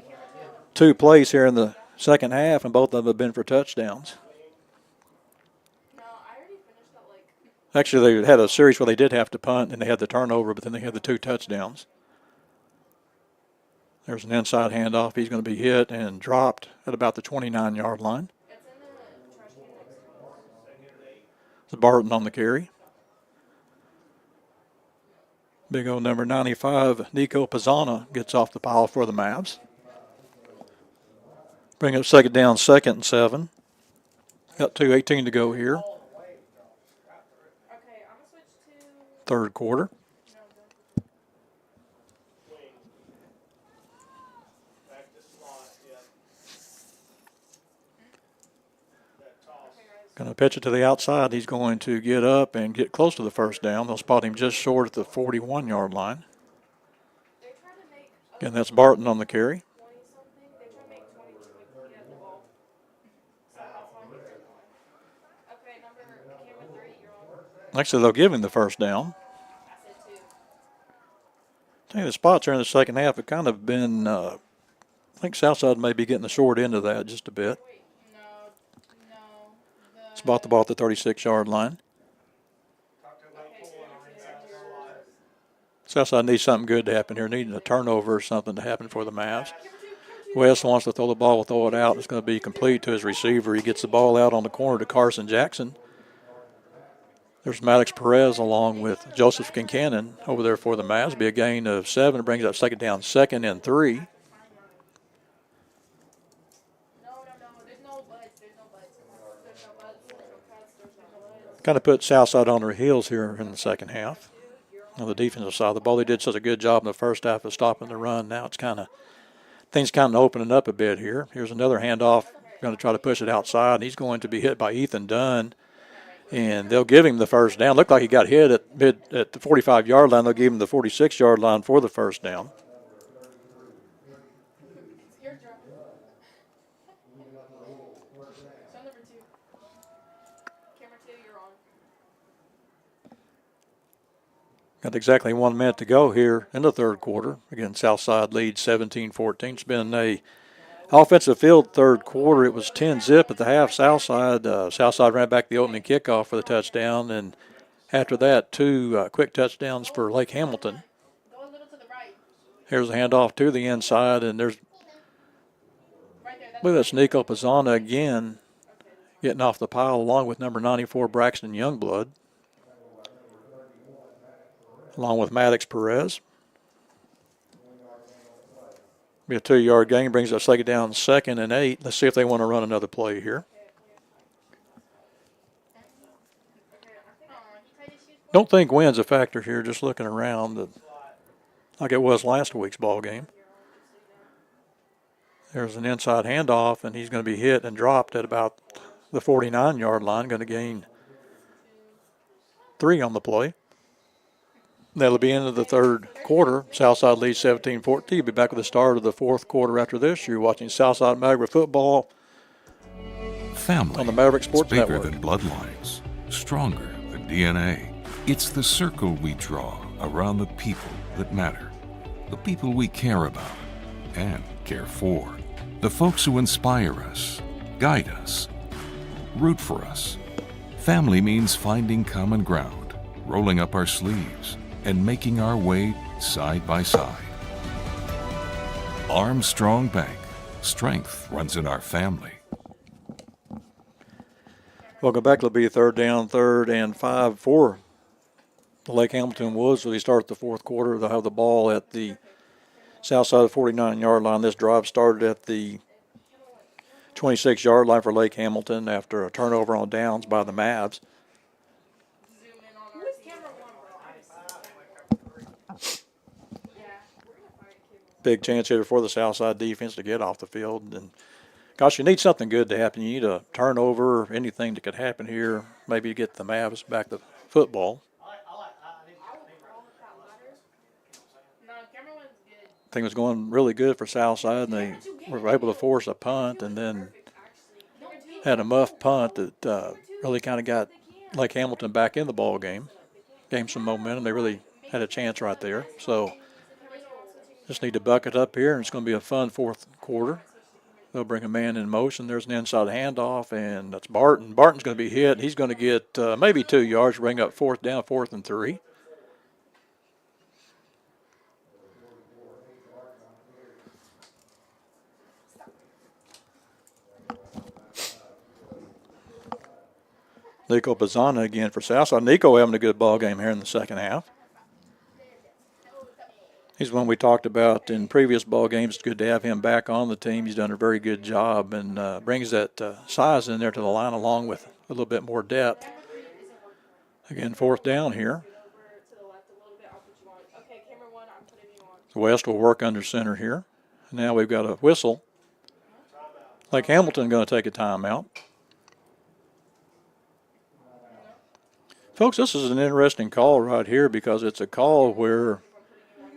2 plays here in the second half, and both of them have been for touchdowns. Actually, they had a series where they did have to punt, and they had the turnover, but then they had the 2 touchdowns. There's an inside handoff. He's going to be hit and dropped at about the 29-yard line. It's Barton on the carry. Big old number 95, Nico Pizzana, gets off the pile for the Mavs. Bring up 2nd down, 2nd and 7. Got 2:18 to go here. 3rd quarter. Going to pitch it to the outside. He's going to get up and get close to the 1st down. They'll spot him just short at the 41-yard line. Again, that's Barton on the carry. Actually, they'll give him the 1st down. I think the spots are in the second half have kind of been, I think Southside may be getting the short end of that just a bit. Spot the ball at the 36-yard line. Southside needs something good to happen here, needing a turnover or something to happen for the Mavs. West wants to throw the ball, will throw it out. It's going to be complete to his receiver. He gets the ball out on the corner to Carson Jackson. There's Maddox Perez along with Joseph Kincannon over there for the Mavs. Be a gain of 7. It brings up 2nd down, 2nd and 3. Kind of put Southside on their heels here in the second half. On the defensive side of the ball, they did such a good job in the first half of stopping the run. Now it's things kind of opening up a bit here. Here's another handoff. Going to try to push it outside. He's going to be hit by Ethan Dunn. And they'll give him the 1st down. Looked like he got hit at the 45-yard line. They'll give him the 46-yard line for the 1st down. Got exactly 1 minute to go here in the 3rd quarter. Again, Southside leads 17-14. It's been a offensive field 3rd quarter. It was 10-zip at the half. Southside ran back the opening kickoff for the touchdown, and after that, 2 quick touchdowns for Lake Hamilton. Here's a handoff to the inside, and there's believe that's Nico Pizzana again getting off the pile along with number 94 Braxton Youngblood, along with Maddox Perez. Be a 2-yard gain, brings us second down, 2nd and 8. Let's see if they want to run another play here. Don't think wind's a factor here, just looking around like it was last week's ball game. There's an inside handoff, and he's going to be hit and dropped at about the 49-yard line, going to gain 3 on the play. That'll be into the third quarter. Southside leads 17-14. We'll be back with the start of the fourth quarter after this. You're watching Southside Maverick football Family on the Maverick Sports is bigger Network. than bloodlines, stronger than DNA. It's the circle we draw around the people that matter, the people we care about and care for, the folks who inspire us, guide us, root for us. Family means finding common ground, rolling up our sleeves, and making our way side by side. Armstrong Bank. Strength runs in our family. Welcome back. It'll be third down, 3rd and 5 for the Lake Hamilton Woods. So they start the fourth quarter. They'll have the ball at the south side of the 49-yard line. This drive started at the 26-yard line for Lake Hamilton after a turnover on downs by the Mavs. Big chance here for the Southside defense to get off the field. And gosh, you need something good to happen. You need a turnover, anything that could happen here. Maybe get the Mavs back to football. Thing was going really good for Southside, and they were able to force a punt and then had a muff punt that really kind of got Lake Hamilton back in the ball game. Gained some momentum. They really had a chance right there. So just need to bucket up here, and it's going to be a fun fourth quarter. They'll bring a man in motion. There's an inside handoff, and that's Barton. Barton's going to be hit. He's going to get maybe 2 yards, bring up 4th down, 4th and 3. Nico Pizzana again for Southside. Nico having a good ball game here in the second half. He's one we talked about in previous ball games. It's good to have him back on the team. He's done a very good job and brings that size in there to the line along with a little bit more depth. Again, 4th down here. So West will work under center here. Now we've got a whistle. Lake Hamilton going to take a timeout. Folks, this is an interesting call right here because it's a call where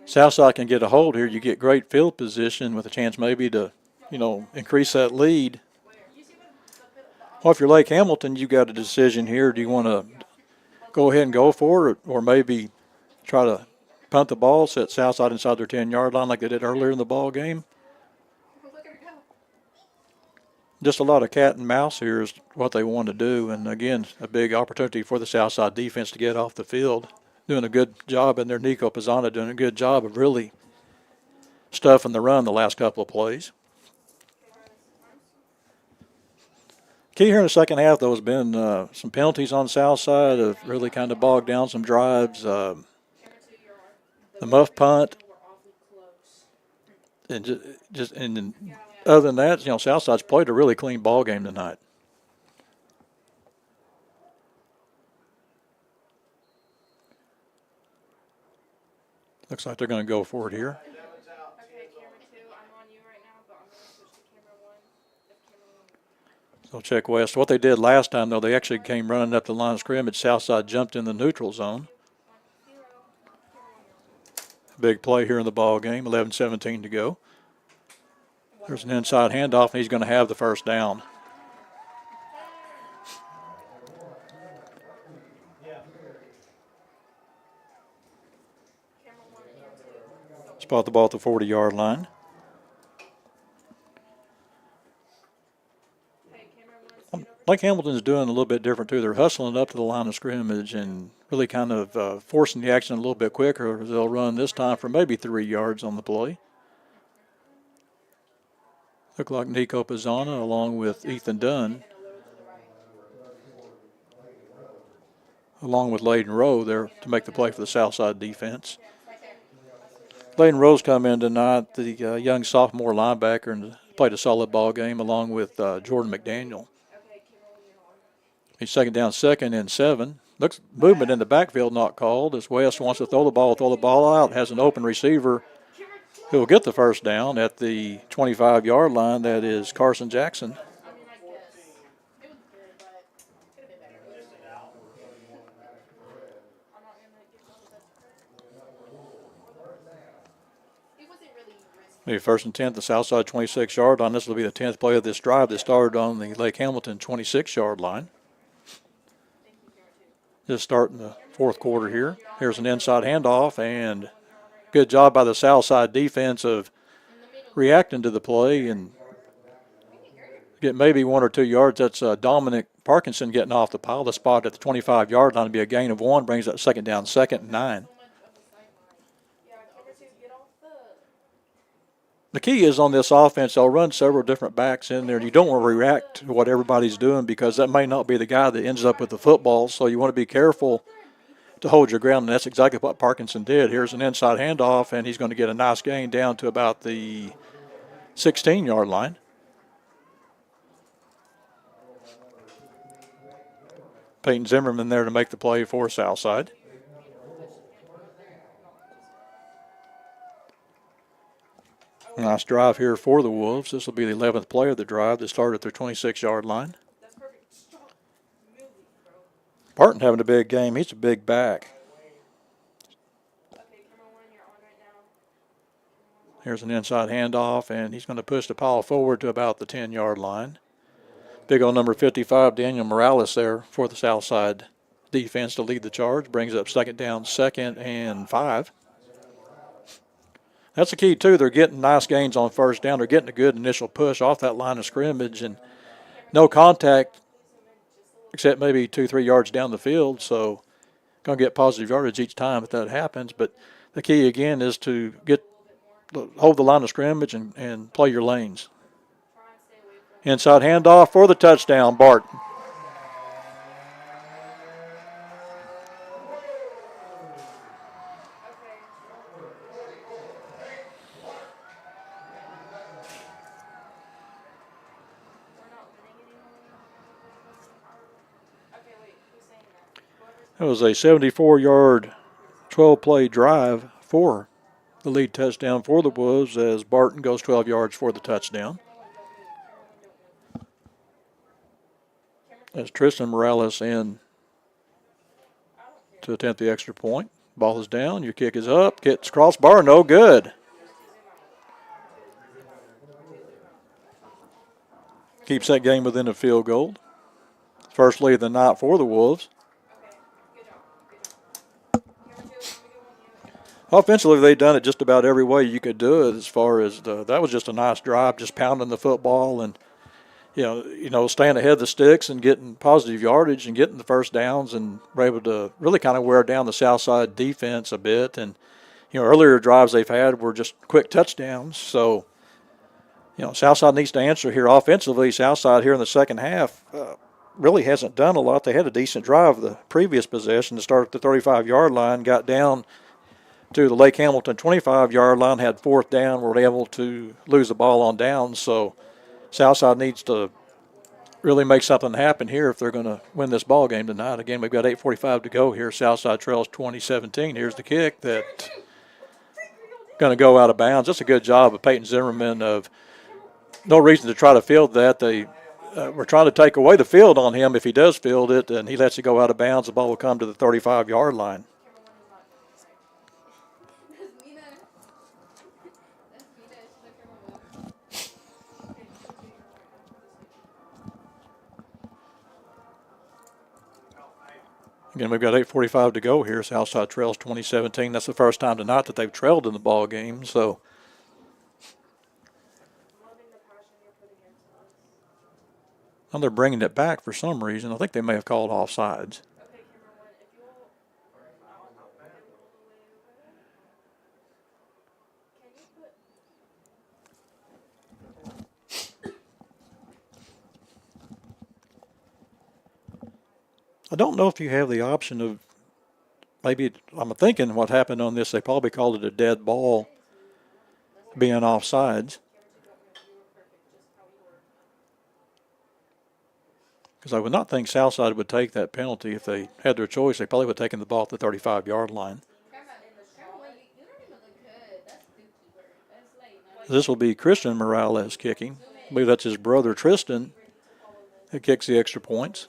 Southside can get a hold here. You get great field position with a chance maybe to, increase that lead. Well, if you're Lake Hamilton, you've got a decision here. Do you want to go ahead and go for it or maybe try to punt the ball, set Southside inside their 10-yard line like they did earlier in the ball game? Just a lot of cat and mouse here is what they want to do. And, again, a big opportunity for the Southside defense to get off the field. Doing a good job in there. Nico Pizzana doing a good job of really stuffing the run the last couple of plays. Key here in the second half, though, has been some penalties on the south side have really kind of bogged down some drives. The muff punt. And and other than that, Southside's played a really clean ball game tonight. Looks like they're going to go for it here. So check West. What they did last time, though, they actually came running up the line of scrimmage. Southside jumped in the neutral zone. Big play here in the ball game, 11-17 to go. There's an inside handoff, and he's going to have the first down. Spot the ball at the 40-yard line. Lake Hamilton's doing a little bit different, too. They're hustling up to the line of scrimmage and really kind of forcing the action a little bit quicker. They'll run this time for maybe 3 yards on the play. Look like Nico Pizzana along with Ethan Dunn, along with Layden Rowe there to make the play for the Southside defense. Layden Rowe's come in tonight, the young sophomore linebacker, and played a solid ball game along with Jordan McDaniel. He's second down, 2nd and 7. Looks movement in the backfield not called as West wants to throw the ball out, has an open receiver who will get the first down at the 25-yard line. That is Carson Jackson. Maybe 1st and 10 the Southside 26-yard line. This will be the 10th play of this drive that started on the Lake Hamilton 26-yard line. Just starting the 4th quarter here. Here's an inside handoff, and good job by the Southside defense of reacting to the play and get maybe 1 or 2 yards. That's Dominic Parkinson getting off the pile. The spot at the 25-yard line will be a gain of 1, brings up 2nd down, 2nd and 9. The key is on this offense, they'll run several different backs in there, and you don't want to react to what everybody's doing because that may not be the guy that ends up with the football, so you want to be careful to hold your ground, and that's exactly what Parkinson did. Here's an inside handoff, and he's going to get a nice gain down to about the 16-yard line. Peyton Zimmerman there to make the play for Southside. Nice drive here for the Wolves. This will be the 11th play of the drive that started at their 26-yard line. Barton having a big game. He's a big back. Here's an inside handoff, and he's going to push the pile forward to about the 10-yard line. Big old number 55, Daniel Morales there for the Southside defense to lead the charge. Brings up 2nd down, 2nd and 5. That's the key, too. They're getting nice gains on 1st down. They're getting a good initial push off that line of scrimmage and no contact except maybe 2-3 yards down the field. So going to get positive yardage each time if that happens. But the key, again, is to hold the line of scrimmage and play your lanes. Inside handoff for the touchdown, Barton. It was a 74-yard, 12-play drive for the lead touchdown for the Wolves as Barton goes 12 yards for the touchdown. As Tristan Morales in to attempt the extra point. Ball is down. Your kick is up. Gets crossbar. No good. Keeps that game within a field goal. First lead of the night for the Wolves. Offensively, they've done it just about every way you could do it as far as that was just a nice drive, just pounding the football and, you know, staying ahead of the sticks and getting positive yardage and getting the first downs, and were able to really kind of wear down the Southside defense a bit. And, you know, earlier drives they've had were just quick touchdowns. So, you know, Southside needs to answer here offensively. Southside here in the second half really hasn't done a lot. They had a decent drive the previous possession to start at the 35-yard line, got down to the Lake Hamilton 25-yard line, had 4th down, were able to lose the ball on downs. So Southside needs to really make something happen here if they're going to win this ball game tonight. Again, we've got 8:45 to go here. Southside trails 20-17. Here's the kick that going to go out of bounds. That's a good job of Peyton Zimmerman of no reason to try to field that. They were trying to take away the field on him if he does field it, and he lets it go out of bounds. The ball will come to the 35-yard line. Again, we've got 8:45 to go here. Southside trails 20-17. That's the first time tonight that they've trailed in the ball game. So, well, they're bringing it back for some reason. I think they may have called offsides. I don't know if you have the option of, maybe, I'm thinking what happened on this, they probably called it a dead ball being offsides. Because I would not think Southside would take that penalty if they had their choice. They probably would have taken the ball at the 35-yard line. This will be Christian Morales kicking. I believe that's his brother Tristan who kicks the extra points.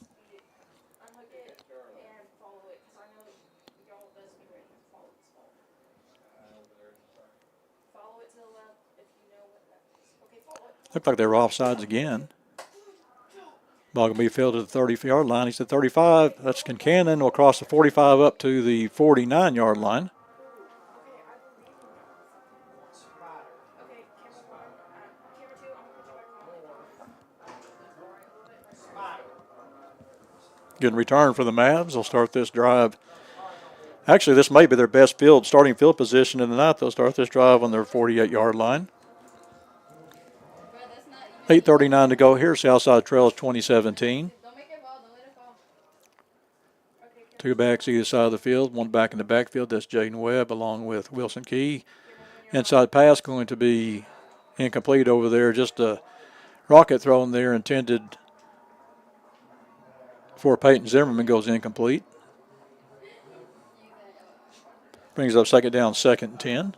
Looked like they were offsides again. Ball going to be fielded at the 30-yard line. He's at 35. That's Kincannon. Will cross the 45 up to the 49-yard line. Good return for the Mavs. They'll start this drive. Actually, this may be their best starting field position in the night. They'll start this drive on their 48-yard line. 8:39 to go here. Southside trails 20-17. Two backs either side of the field. One back in the backfield. That's Jaden Webb along with Wilson Key. Inside pass going to be incomplete over there. Just a rocket thrown there intended for Peyton Zimmerman, goes incomplete. Brings up second down, 2nd and 10.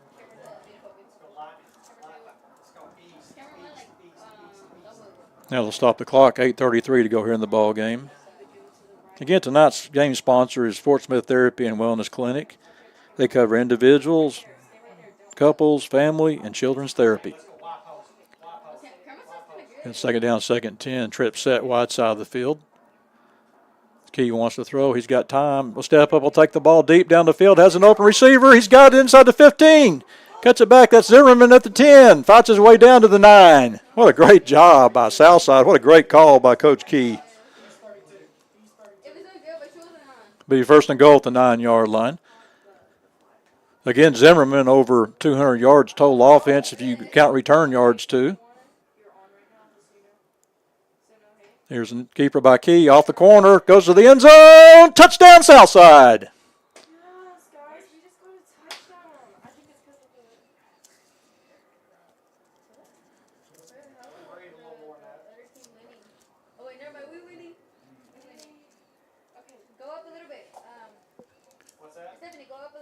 Now they'll stop the clock, 8:33 to go here in the ball game. Again, tonight's game sponsor is Fort Smith Therapy and Wellness Clinic. They cover individuals, couples, family, and children's therapy. And second down, 2nd and 10. Trip set wide side of the field. Key wants to throw. He's got time. Will step up. Will take the ball deep down the field. Has an open receiver. He's got it inside the 15. Cuts it back. That's Zimmerman at the 10. Fights his way down to the 9. What a great job by Southside. What a great call by Coach Key. Be first and goal at the 9-yard line. Again, Zimmerman over 200 yards total offense if you count return yards too. Here's a keeper by Key off the corner, goes to the end zone, touchdown Southside.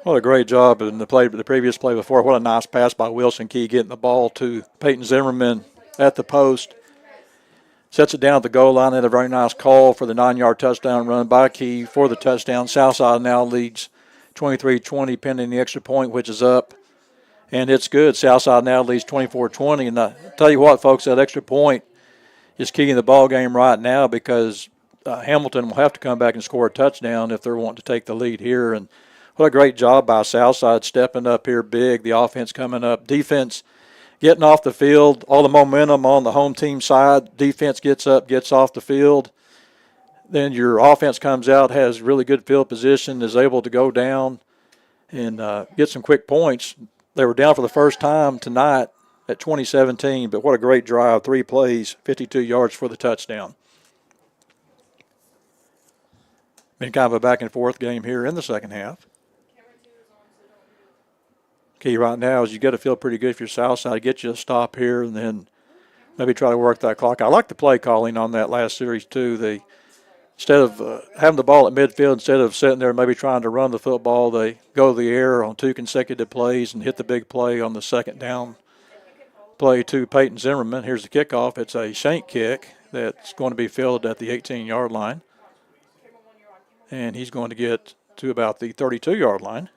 What a great job in the previous play before. What a nice pass by Wilson Key getting the ball to Peyton Zimmerman at the post. Sets it down at the goal line. Had a very nice call for the 9-yard touchdown run by Key for the touchdown. Southside now leads 23-20 pending the extra point, which is up. And it's good. Southside now leads 24-20. And I tell you what, folks, that extra point is key in the ball game right now because Hamilton will have to come back and score a touchdown if they're wanting to take the lead here. And what a great job by Southside stepping up here big. The offense coming up. Defense getting off the field, all the momentum on the home team side. Defense gets up, gets off the field. Then your offense comes out, has really good field position, is able to go down and get some quick points. They were down for the first time tonight at 2017, but what a great drive. 3 plays, 52 yards for the touchdown. Been kind of a back and forth game here in the second half. Key right now is you got to feel pretty good if you're Southside. Get you a stop here and then maybe try to work that clock. I like the play calling on that last series too. They instead of having the ball at midfield, instead of sitting there maybe trying to run the football, they go to the air on 2 consecutive plays and hit the big play on the second down play to Peyton Zimmerman. Here's the kickoff. It's a shank kick that's going to be fielded at the 18-yard line. And he's going to get to about the 32-yard line.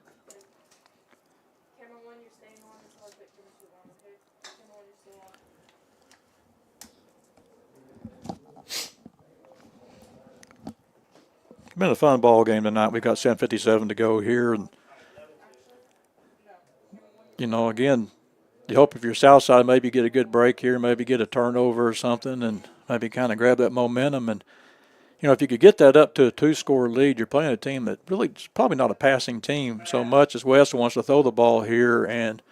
It's been a fun ball game tonight. We've got 7:57 to go here. And, you know, again, you hope if you're Southside, maybe get a good break here, maybe get a turnover or something, and maybe kind of grab that momentum. And, you know, if you could get that up to a 2-score lead, you're playing a team that really is probably not a passing team so much as West wants to throw the ball here. And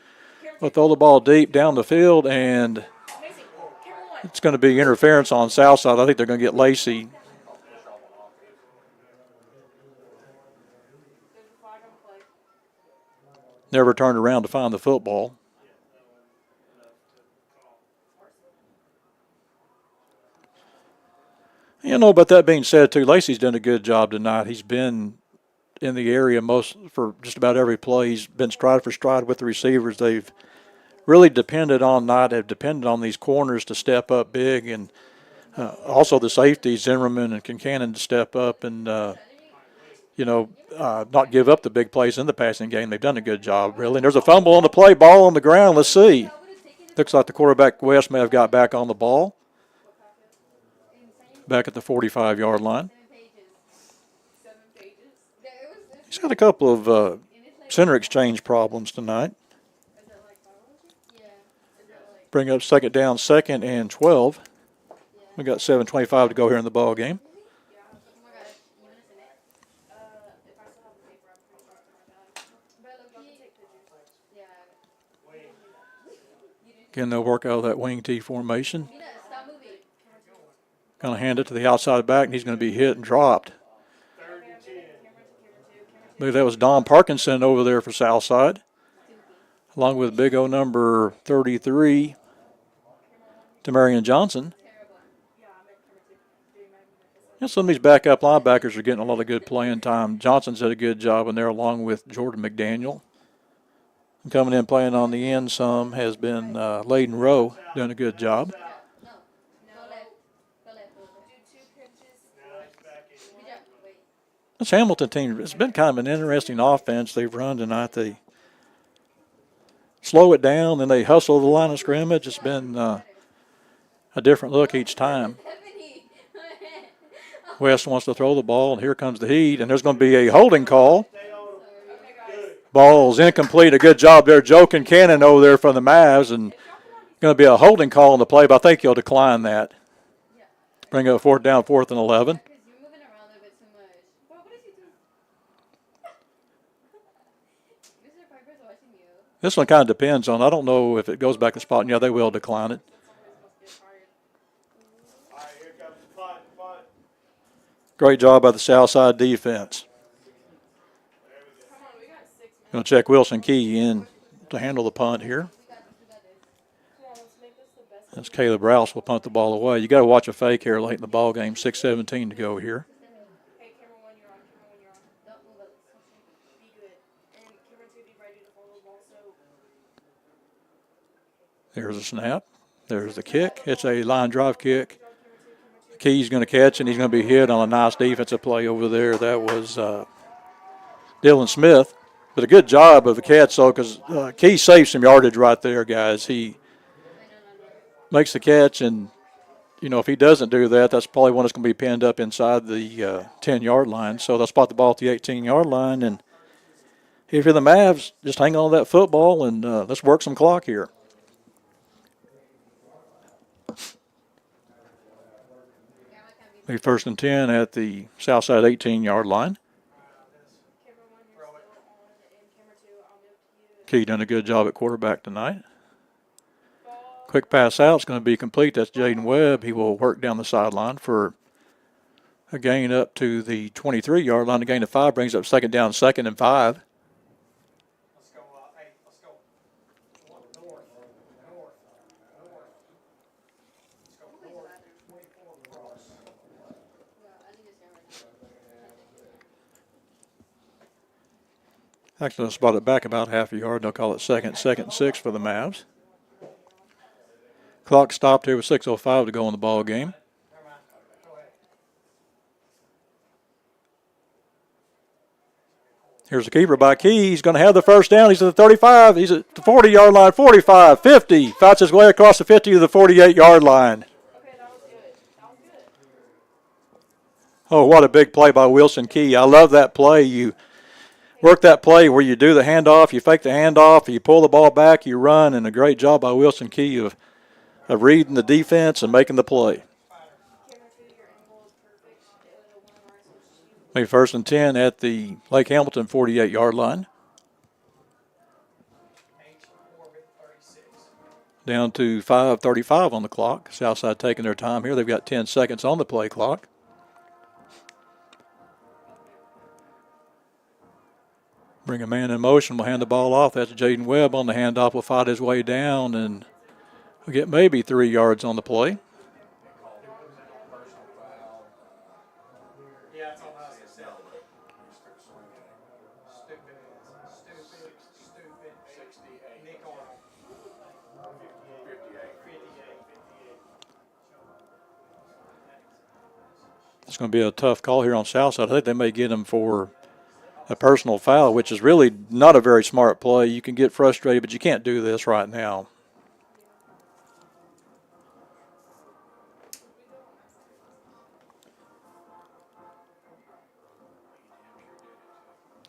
we'll throw the ball deep down the field, and it's going to be interference on Southside. I think they're going to get Lacey. never turned around to find the football. You know, but that being said, too, Lacey's done a good job tonight. He's been in the area for just about every play. He's been stride for stride with the receivers. They've really depended on these corners to step up big, and also the safeties, Zimmerman and Kincannon, to step up and, not give up the big plays in the passing game. They've done a good job, really. And there's a fumble on the play, ball on the ground. Let's see. Looks like the quarterback, West, may have got back on the ball. Back at the 45-yard line. He's got a couple of center exchange problems tonight. Bring up second down, 2nd and 12. We got 7:25 to go here in the ball game. Again, they'll work out of that wing T formation. Going to hand it to the outside back, and he's going to be hit and dropped. I believe that was Don Parkinson over there for Southside, along with big O number 33, Tamarian Johnson. And some of these backup linebackers are getting a lot of good playing time. Johnson's did a good job in there, along with Jordan McDaniel. And coming in playing on the end some has been Layden Rowe, doing a good job. This Hamilton team, it's been kind of an interesting offense they've run tonight. They slow it down, then they hustle the line of scrimmage. It's been a different look each time. West wants to throw the ball, and here comes the heat, and there's going to be a holding call. Ball's incomplete. A good job there, Joe Kincannon over there from the Mavs, and going to be a holding call on the play, but I think he'll decline that. Bring up 4th down, 4th and 11. This one kind of depends on, I don't know if it goes back to spot, and yeah, they will decline it. Great job by the Southside defense. Going to check Wilson Key in to handle the punt here. As Caleb Rouse will punt the ball away. You got to watch a fake here late in the ball game. 6:17 to go here. There's a snap. There's the kick. It's a line drive kick. Key's going to catch, and he's going to be hit on a nice defensive play over there. That was Dylan Smith. But a good job of the catch, though, because Key saved some yardage right there, guys. He makes the catch, and, if he doesn't do that, that's probably one that's going to be pinned up inside the 10-yard line. So they'll spot the ball at the 18-yard line. And if you're the Mavs, just hang on to that football, and let's work some clock here. Be 1st and 10 at the Southside 18-yard line. Key done a good job at quarterback tonight. Quick pass out. It's going to be complete. That's Jaden Webb. He will work down the sideline for a gain up to the 23-yard line. A gain of 5 brings up 2nd down, 2nd and 5. Actually, they'll spot it back about half a yard. They'll call it 2nd and 6 for the Mavs. Clock stopped here with 6:05 to go in the ball game. Here's the keeper by Key. He's going to have the first down. He's at the 35. He's at the 40-yard line, 45, 50. Fights his way across the 50 to the 48-yard line. Oh, what a big play by Wilson Key. I love that play. You work that play where you do the handoff, you fake the handoff, you pull the ball back, you run, and a great job by Wilson Key of reading the defense and making the play. Maybe 1st and 10 at the Lake Hamilton 48-yard line. Down to 5:35 on the clock. Southside taking their time here. They've got 10 seconds on the play clock. Bring a man in motion. We'll hand the ball off. That's Jaden Webb on the handoff. Will fight his way down and we'll get maybe 3 yards on the play. It's going to be a tough call here on Southside. I think they may get him for a personal foul, which is really not a very smart play. You can get frustrated, but you can't do this right now.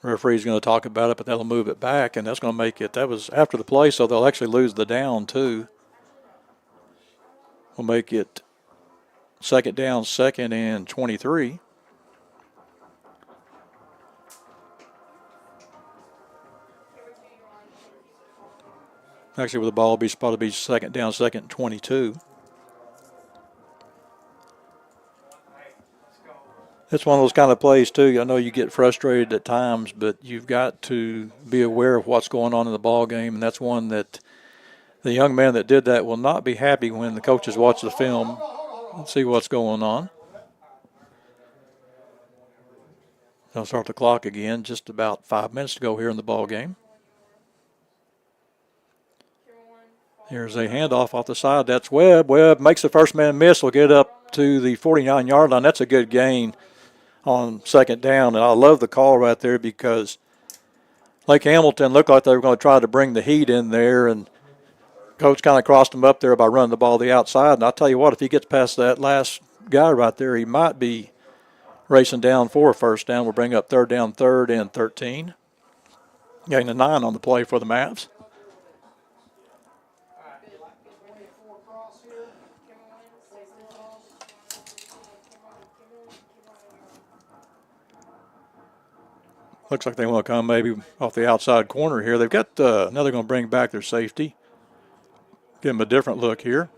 Referee's going to talk about it, but they'll move it back, and that's going to make it. That was after the play, so they'll actually lose the down, too. We'll make it second down, 2nd and 23. Actually, with the ball, be supposed to be second down, 2nd and 22. It's one of those kind of plays, too. I know you get frustrated at times, but you've got to be aware of what's going on in the ball game, and that's one that the young man that did that will not be happy when the coaches watch the film and see what's going on. They'll start the clock again. Just about 5 minutes to go here in the ball game. Here's a handoff off the side. That's Webb. Webb makes the first man miss. Will get up to the 49-yard line. That's a good gain on 2nd down. And I love the call right there because Lake Hamilton looked like they were going to try to bring the heat in there, and coach kind of crossed him up there by running the ball the outside. And I'll tell you what, if he gets past that last guy right there, he might be racing down for a first down. We'll bring up 3rd down, 3rd and 13. Gain a 9 on the play for the Mavs. Looks like they want to come maybe off the outside corner here. They've got now they're going to bring back their safety. Give them a different look here.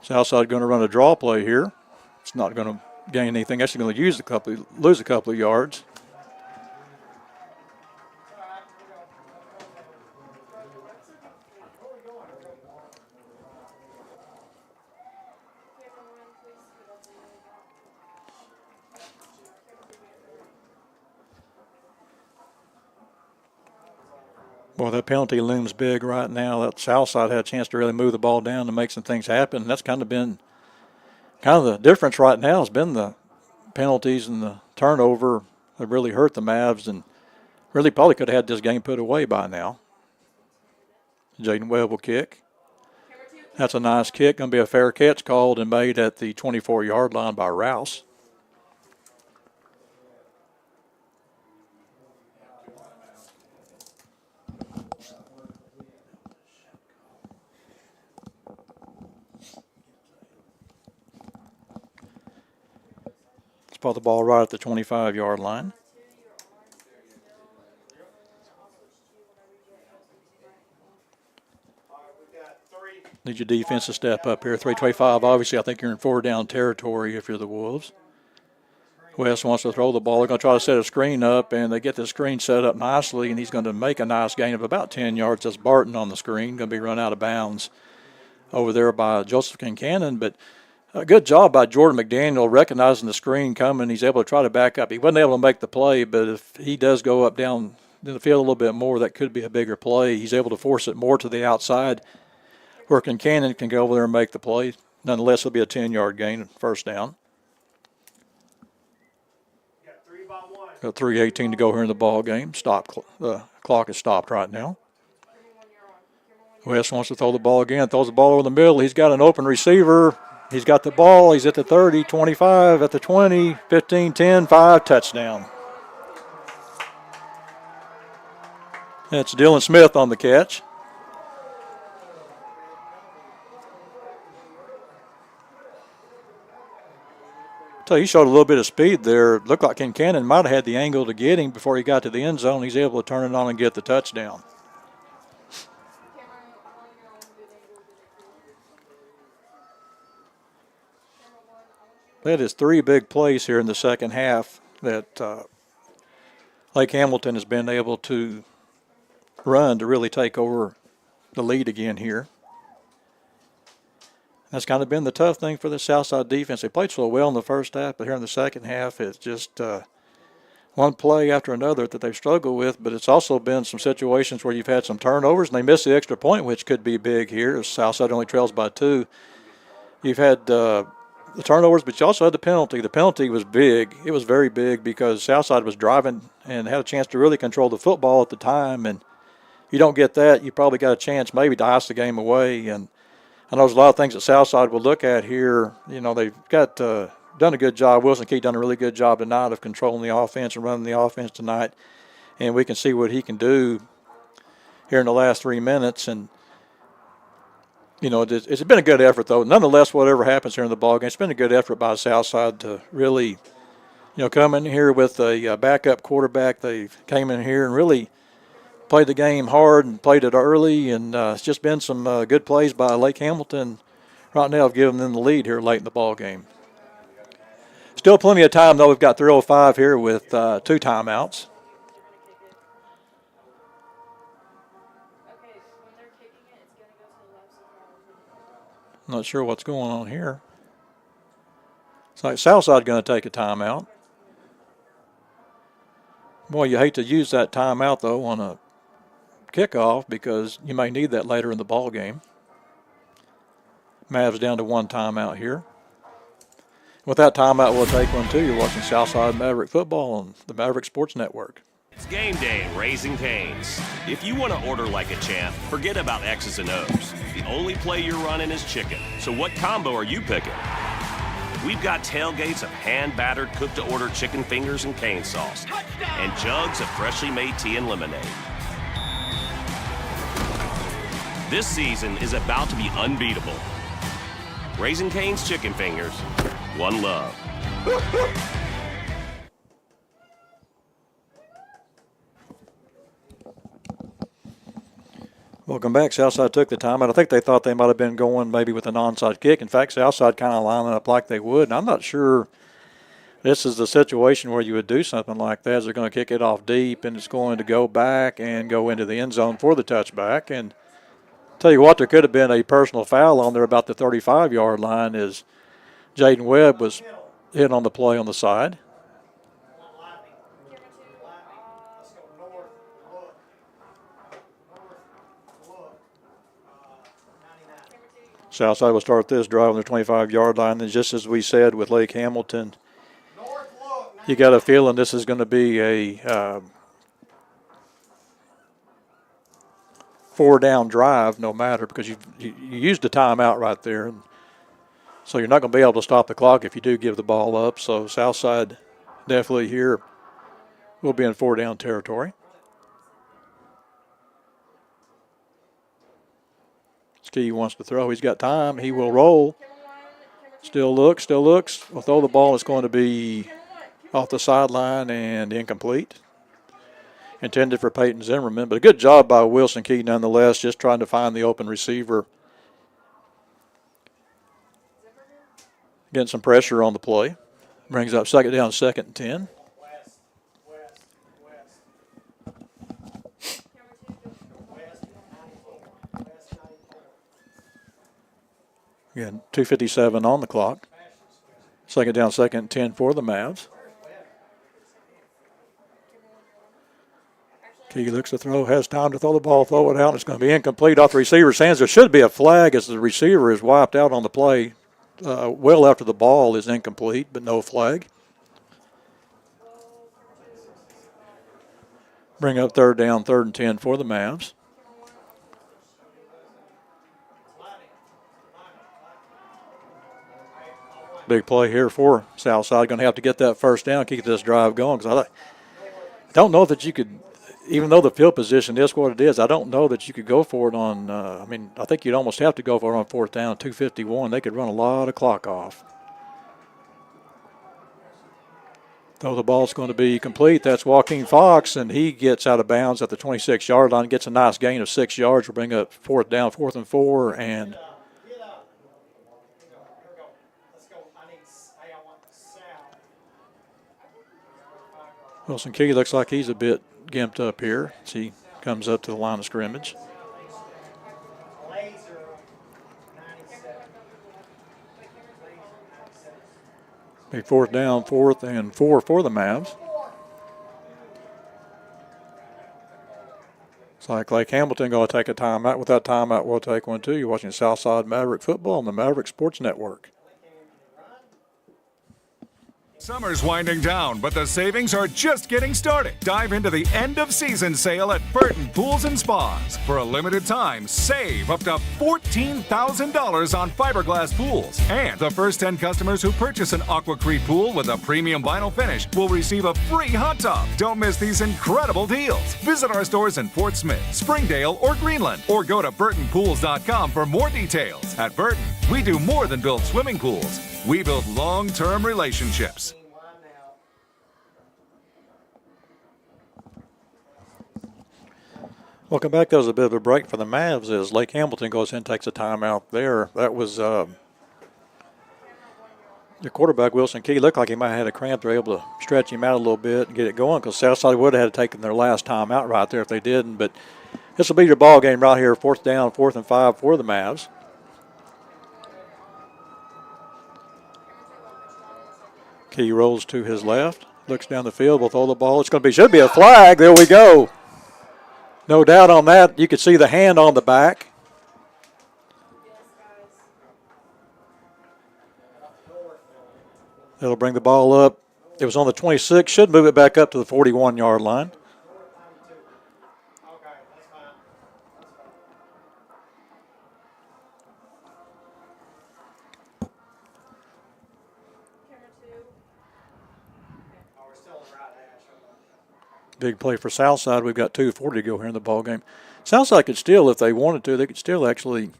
Southside going to run a draw play here. It's not going to gain anything. Actually going to lose a couple of yards. Boy, that penalty looms big right now. That Southside had a chance to really move the ball down to make some things happen. And that's kind of the difference right now has been the penalties and the turnover have really hurt the Mavs and really probably could have had this game put away by now. Jaden Webb will kick. That's a nice kick. Going to be a fair catch called and made at the 24-yard line by Rouse. Spot the ball right at the 25-yard line. Need your defense to step up here. 325, obviously, I think you're in 4-down territory if you're the Wolves. West wants to throw the ball. They're going to try to set a screen up, and they get the screen set up nicely, and he's going to make a nice gain of about 10 yards. That's Barton on the screen, going to be run out of bounds over there by Joseph Kincannon, but a good job by Jordan McDaniel recognizing the screen coming. He's able to try to back up. He wasn't able to make the play, but if he does go up down in the field a little bit more, that could be a bigger play. He's able to force it more to the outside where Kincannon can go over there and make the play. Nonetheless, it'll be a 10-yard gain, first down. Got 3:18 to go here in the ball game. The clock is stopped right now. West wants to throw the ball again. Throws the ball over the middle. He's got an open receiver. He's got the ball. He's at the 30, 25, at the 20, 15, 10, 5, touchdown. That's Dylan Smith on the catch. So he showed a little bit of speed there. Looked like Kincannon might have had the angle to get him before he got to the end zone. He's able to turn it on and get the touchdown. That is 3 big plays here in the second half that Lake Hamilton has been able to run to really take over the lead again here. That's kind of been the tough thing for the Southside defense. They played so well in the first half, but here in the second half, it's just one play after another that they've struggled with. But it's also been some situations where you've had some turnovers, and they missed the extra point, which could be big here, as Southside only trails by 2. You've had the turnovers, but you also had the penalty. The penalty was big. It was very big because Southside was driving and had a chance to really control the football at the time. And you don't get that, you probably got a chance maybe to ice the game away. And I know there's a lot of things that Southside will look at here. You know, they've got done a good job. Wilson Key done a really good job tonight of controlling the offense and running the offense tonight. And we can see what he can do here in the last 3 minutes. And, you know, it's been a good effort, though. Nonetheless, whatever happens here in the ballgame, it's been a good effort by Southside to really, you know, come in here with a backup quarterback. They came in here and really played the game hard and played it early, and it's just been some good plays by Lake Hamilton. Right now, I've given them the lead here late in the ball game. Still plenty of time, though. We've got 3:05 here with 2 timeouts. Not sure what's going on here. It's like Southside going to take a timeout. Boy, you hate to use that timeout, though, on a kickoff because you may need that later in the ball game. Mavs down to 1 timeout here. With that timeout, we'll take one too. You're watching Southside Maverick football on the Maverick Sports Network. It's game day at Raising Cane's. If you want to order like a champ, forget about X's and O's. The only play you're running is chicken. So what combo are you picking? We've got tailgates of hand-battered, cooked-to-order chicken fingers and cane sauce, and jugs of freshly made tea and lemonade. This season is about to be unbeatable. Raising Cane's Chicken Fingers, one love. Welcome back. Southside took the timeout. I think they thought they might have been going maybe with an onside kick. In fact, Southside kind of lining up like they would. And I'm not sure this is the situation where you would do something like that. They're going to kick it off deep, and it's going to go back and go into the end zone for the touchback. And tell you what, there could have been a personal foul on there about the 35-yard line as Jaden Webb was hit on the play on the side. Southside will start this drive on the 25-yard line. And just as we said with Lake Hamilton, you got a feeling this is going to be a 4-down drive no matter, because you used the timeout right there. And so you're not going to be able to stop the clock if you do give the ball up. So Southside definitely here will be in 4-down territory. Ski wants to throw. He's got time. He will roll. Still looks. Will throw the ball. It's going to be off the sideline and incomplete. Intended for Peyton Zimmerman. But a good job by Wilson Key nonetheless, just trying to find the open receiver. Getting some pressure on the play. Brings up 2nd down, 2nd and 10. Again, 2:57 on the clock. 2nd down, 2nd and 10 for the Mavs. Key looks to throw, has time to throw the ball, throw it out. It's going to be incomplete off the receiver's hands. There should be a flag as the receiver is wiped out on the play well after the ball is incomplete, but no flag. Bring up 3rd down, 3rd and 10 for the Mavs. Big play here for Southside. Going to have to get that 1st down, keep this drive going. Because I don't know that you could, even though the field position is what it is, I don't know that you could go for it on, I think you'd almost have to go for it on 4th down, 2:51. They could run a lot of clock off. Though the ball's going to be complete, that's Joaquin Fox, and he gets out of bounds at the 26-yard line, gets a nice gain of 6 yards. We'll bring up 4th down, 4th and 4, and Wilson Key looks like he's a bit gimped up here as he comes up to the line of scrimmage. Be fourth down, 4th and 4 for the Mavs. It's like Lake Hamilton going to take a timeout. With that timeout, we'll take one too. You're watching Southside Maverick football on the Maverick Sports Network. Summer's winding down, but the savings are just getting started. Dive into the end of season sale at Burton Pools and Spas. For a limited time, save up to $14,000 on fiberglass pools. And the first 10 customers who purchase an AquaCrete pool with a premium vinyl finish will receive a free hot tub. Don't miss these incredible deals. Visit our stores in Fort Smith, Springdale, or Greenland, or go to burtonpools.com for more details. At Burton, we do more than build swimming pools. We build long-term relationships. Welcome back. That was a bit of a break for the Mavs as Lake Hamilton goes in and takes a timeout there. That was the quarterback, Wilson Key, looked like he might have had a cramp. They were able to stretch him out a little bit and get it going because Southside would have had to take their last timeout right there if they didn't. But this will be your ball game right here, 4th down, 4th and 5 for the Mavs. Key rolls to his left, looks down the field, will throw the ball. It's going to be, should be a flag. There we go. No doubt on that. You could see the hand on the back. It'll bring the ball up. It was on the 26. Should move it back up to the 41-yard line. Big play for Southside. We've got 2:40 to go here in the ball game. Southside could still, if they wanted to, they could still actually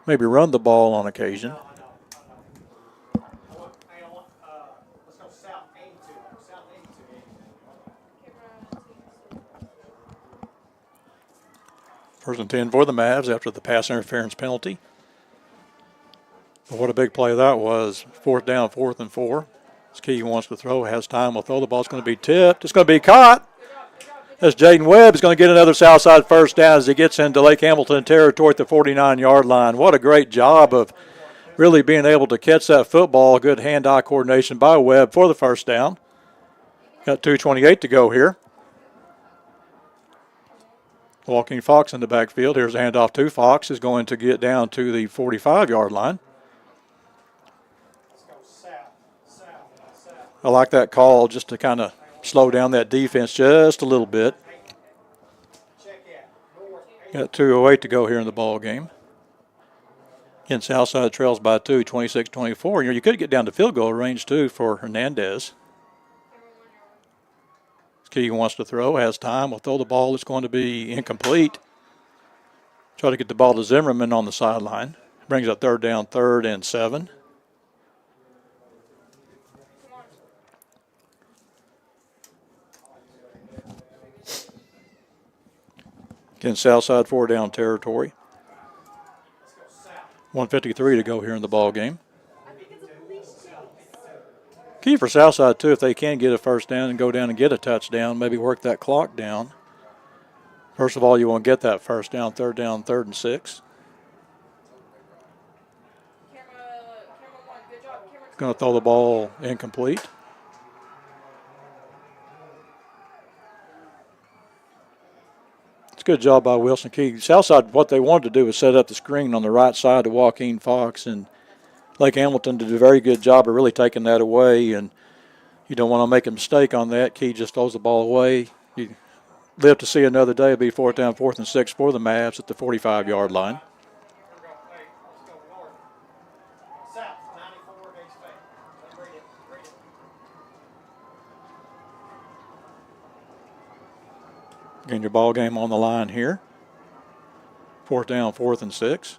maybe run the ball on occasion. First and 10 for the Mavs after the pass interference penalty. But what a big play that was. 4th down, 4th and 4. Key wants to throw, has time, will throw. The ball's going to be tipped. It's going to be caught. As Jaden Webb is going to get another Southside first down as he gets into Lake Hamilton territory at the 49-yard line. What a great job of really being able to catch that football. Good hand-eye coordination by Webb for the first down. Got 2:28 to go here. Walking Fox in the backfield. Here's a handoff to Fox. Is going to get down to the 45-yard line. I like that call just to kind of slow down that defense just a little bit. Got 2:08 to go here in the ball game. Again, Southside trails by 2, 26-24. You could get down to field goal range too for Hernandez. Key wants to throw, has time, will throw the ball. It's going to be incomplete. Try to get the ball to Zimmerman on the sideline. Brings up 3rd down, 3rd and 7. Again, Southside 4-down territory. 1:53 to go here in the ball game. Key for Southside, too, if they can get a first down and go down and get a touchdown, maybe work that clock down. First of all, you want to get that first down, 3rd and 6. Going to throw the ball incomplete. It's a good job by Wilson Key. Southside, what they wanted to do was set up the screen on the right side to Joaquin Fox, and Lake Hamilton did a very good job of really taking that away, and you don't want to make a mistake on that. Key just throws the ball away. You live to see another day. It'll be 4th down, 4th and 6 for the Mavs at the 45-yard line. Getting your ball game on the line here. 4th down, 4th and 6.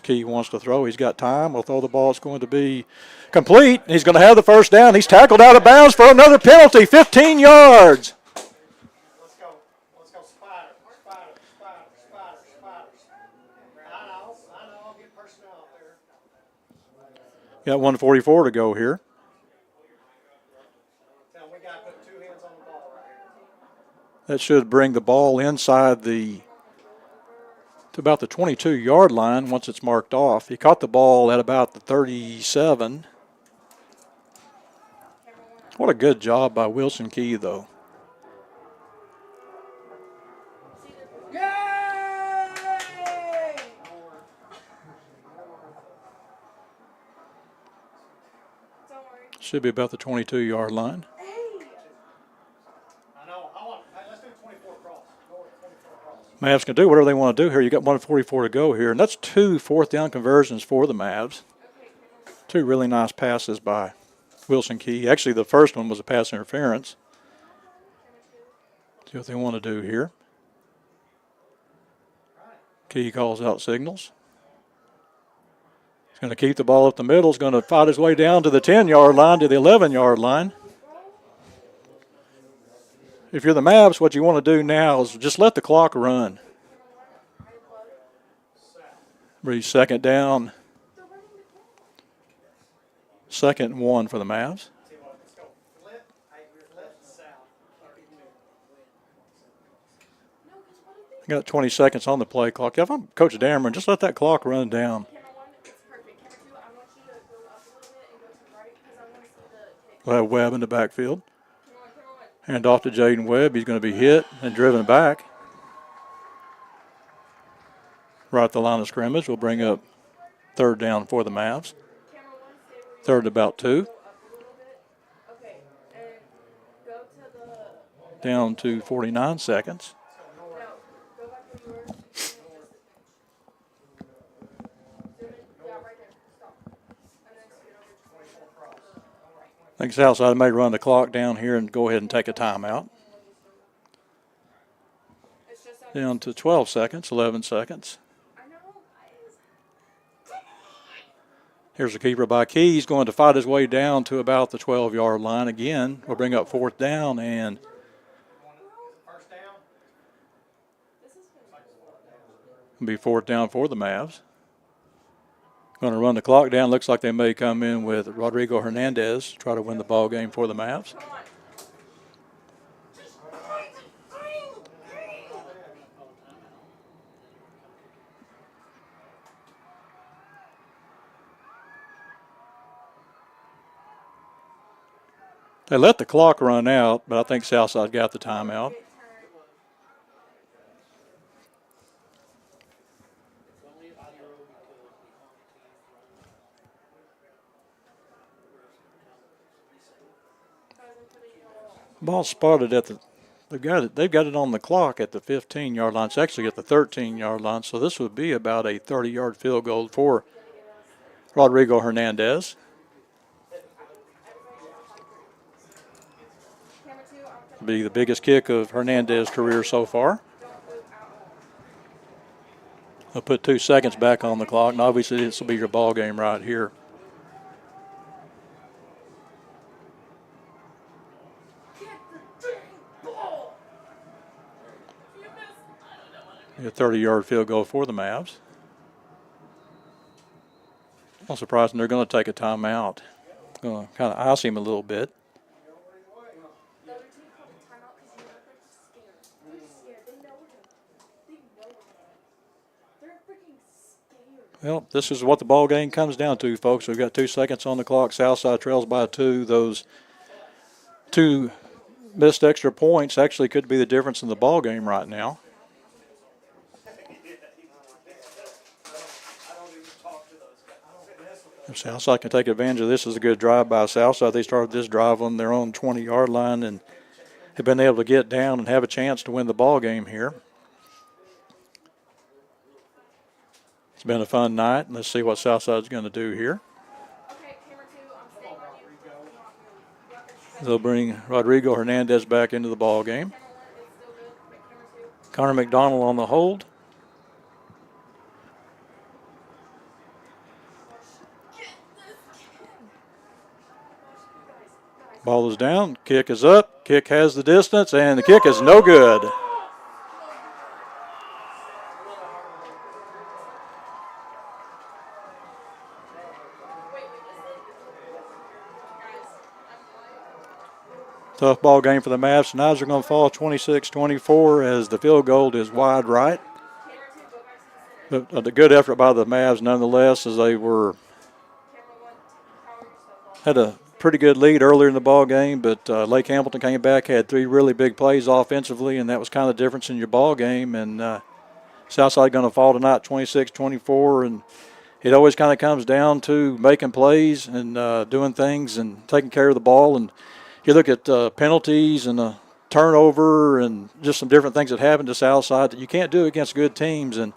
Key wants to throw. He's got time. We'll throw the ball. It's going to be complete. He's going to have the first down. He's tackled out of bounds for another penalty. 15 yards. Let's go. Let's go, Spider. I know. I'll get personnel out there. Got 1:44 to go here. We That should bring the ball inside to about the 22-yard line once it's marked off. He caught the ball at about the 37. What a good job by Wilson Key, though. Should be about the 22-yard line. Mavs can do whatever they want to do here. You got 1:44 to go here, and that's 2 fourth-down conversions for the Mavs. 2 really nice passes by Wilson Key. Actually, the first one was a pass interference. See what they want to do here. Key calls out signals. He's going to keep the ball up the middle. He's going to fight his way down to the 10-yard line, to the 11-yard line. If you're the Mavs, what you want to do now is just let the clock run. Ready, second down. 2nd and 1 for the Mavs. Got 20 seconds on the play clock. If I'm Coach Dameron, just let that clock run down. We'll have Webb in the backfield. Hand off to Jaden Webb. He's going to be hit and driven back. Right at the line of scrimmage. We'll bring up 3rd down for the Mavs. 3rd and about 2. Down to 49 seconds. I think Southside may run the clock down here and go ahead and take a timeout. Down to 12 seconds, 11 seconds. Here's the keeper by Key. He's going to fight his way down to about the 12-yard line again. We'll bring up 4th down and it'll be 4th down for the Mavs. Going to run the clock down. Looks like they may come in with Rodrigo Hernandez, try to win the ball game for the Mavs. They let the clock run out, but I think Southside got the timeout. Ball spotted at they've got it on the clock at the 15-yard line. It's actually at the 13-yard line, so this would be about a 30-yard field goal for Rodrigo Hernandez. Be the biggest kick of Hernandez's career so far. They'll put 2 seconds back on the clock, and obviously this will be your ball game right here. A 30-yard field goal for the Mavs. I'm surprised they're going to take a timeout. Going to kind of ice him a little bit. Well, this is what the ball game comes down to, folks. We've got 2 seconds on the clock. Southside trails by 2. Those 2 missed extra points actually could be the difference in the ball game right now. If Southside can take advantage of this, is a good drive by Southside. They started this drive on their own 20-yard line and have been able to get down and have a chance to win the ball game here. It's been a fun night, and let's see what Southside's going to do here. They'll bring Rodrigo Hernandez back into the ball game. Connor McDonald on the hold. Ball is down, kick is up, kick has the distance, and the kick is no good. Tough ball game for the Mavs. Tonight they're going to fall 26-24 as the field goal is wide right. But a good effort by the Mavs nonetheless, as they had a pretty good lead earlier in the ball game, but Lake Hamilton came back, had 3 really big plays offensively, and that was kind of the difference in your ball game. And Southside going to fall tonight 26-24, and it always kind of comes down to making plays and doing things and taking care of the ball. And you look at penalties and a turnover and just some different things that happen to Southside that you can't do against good teams. And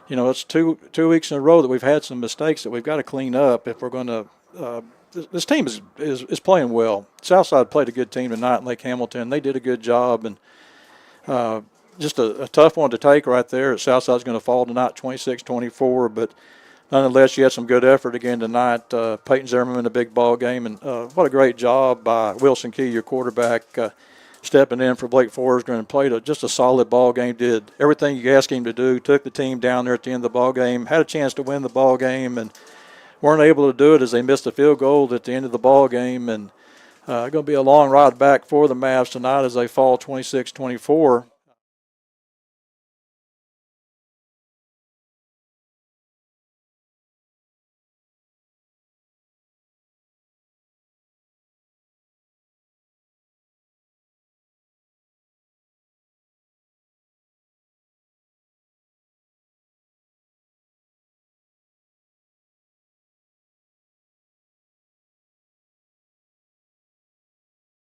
you know, it's two weeks in a row that we've had some mistakes that we've got to clean up if we're going to. This team is playing well. Southside played a good team tonight in Lake Hamilton. They did a good job, and just a tough one to take right there. Southside's going to fall tonight 26-24, but nonetheless, you had some good effort again tonight. Peyton Zimmerman in a big ball game, and what a great job by Wilson Key, your quarterback, stepping in for Blake Forsgren and played just a solid ball game. Did everything you asked him to do. Took the team down there at the end of the ball game. Had a chance to win the ball game, and weren't able to do it as they missed a field goal at the end of the ball game. And going to be a long ride back for the Mavs tonight as they fall 26-24.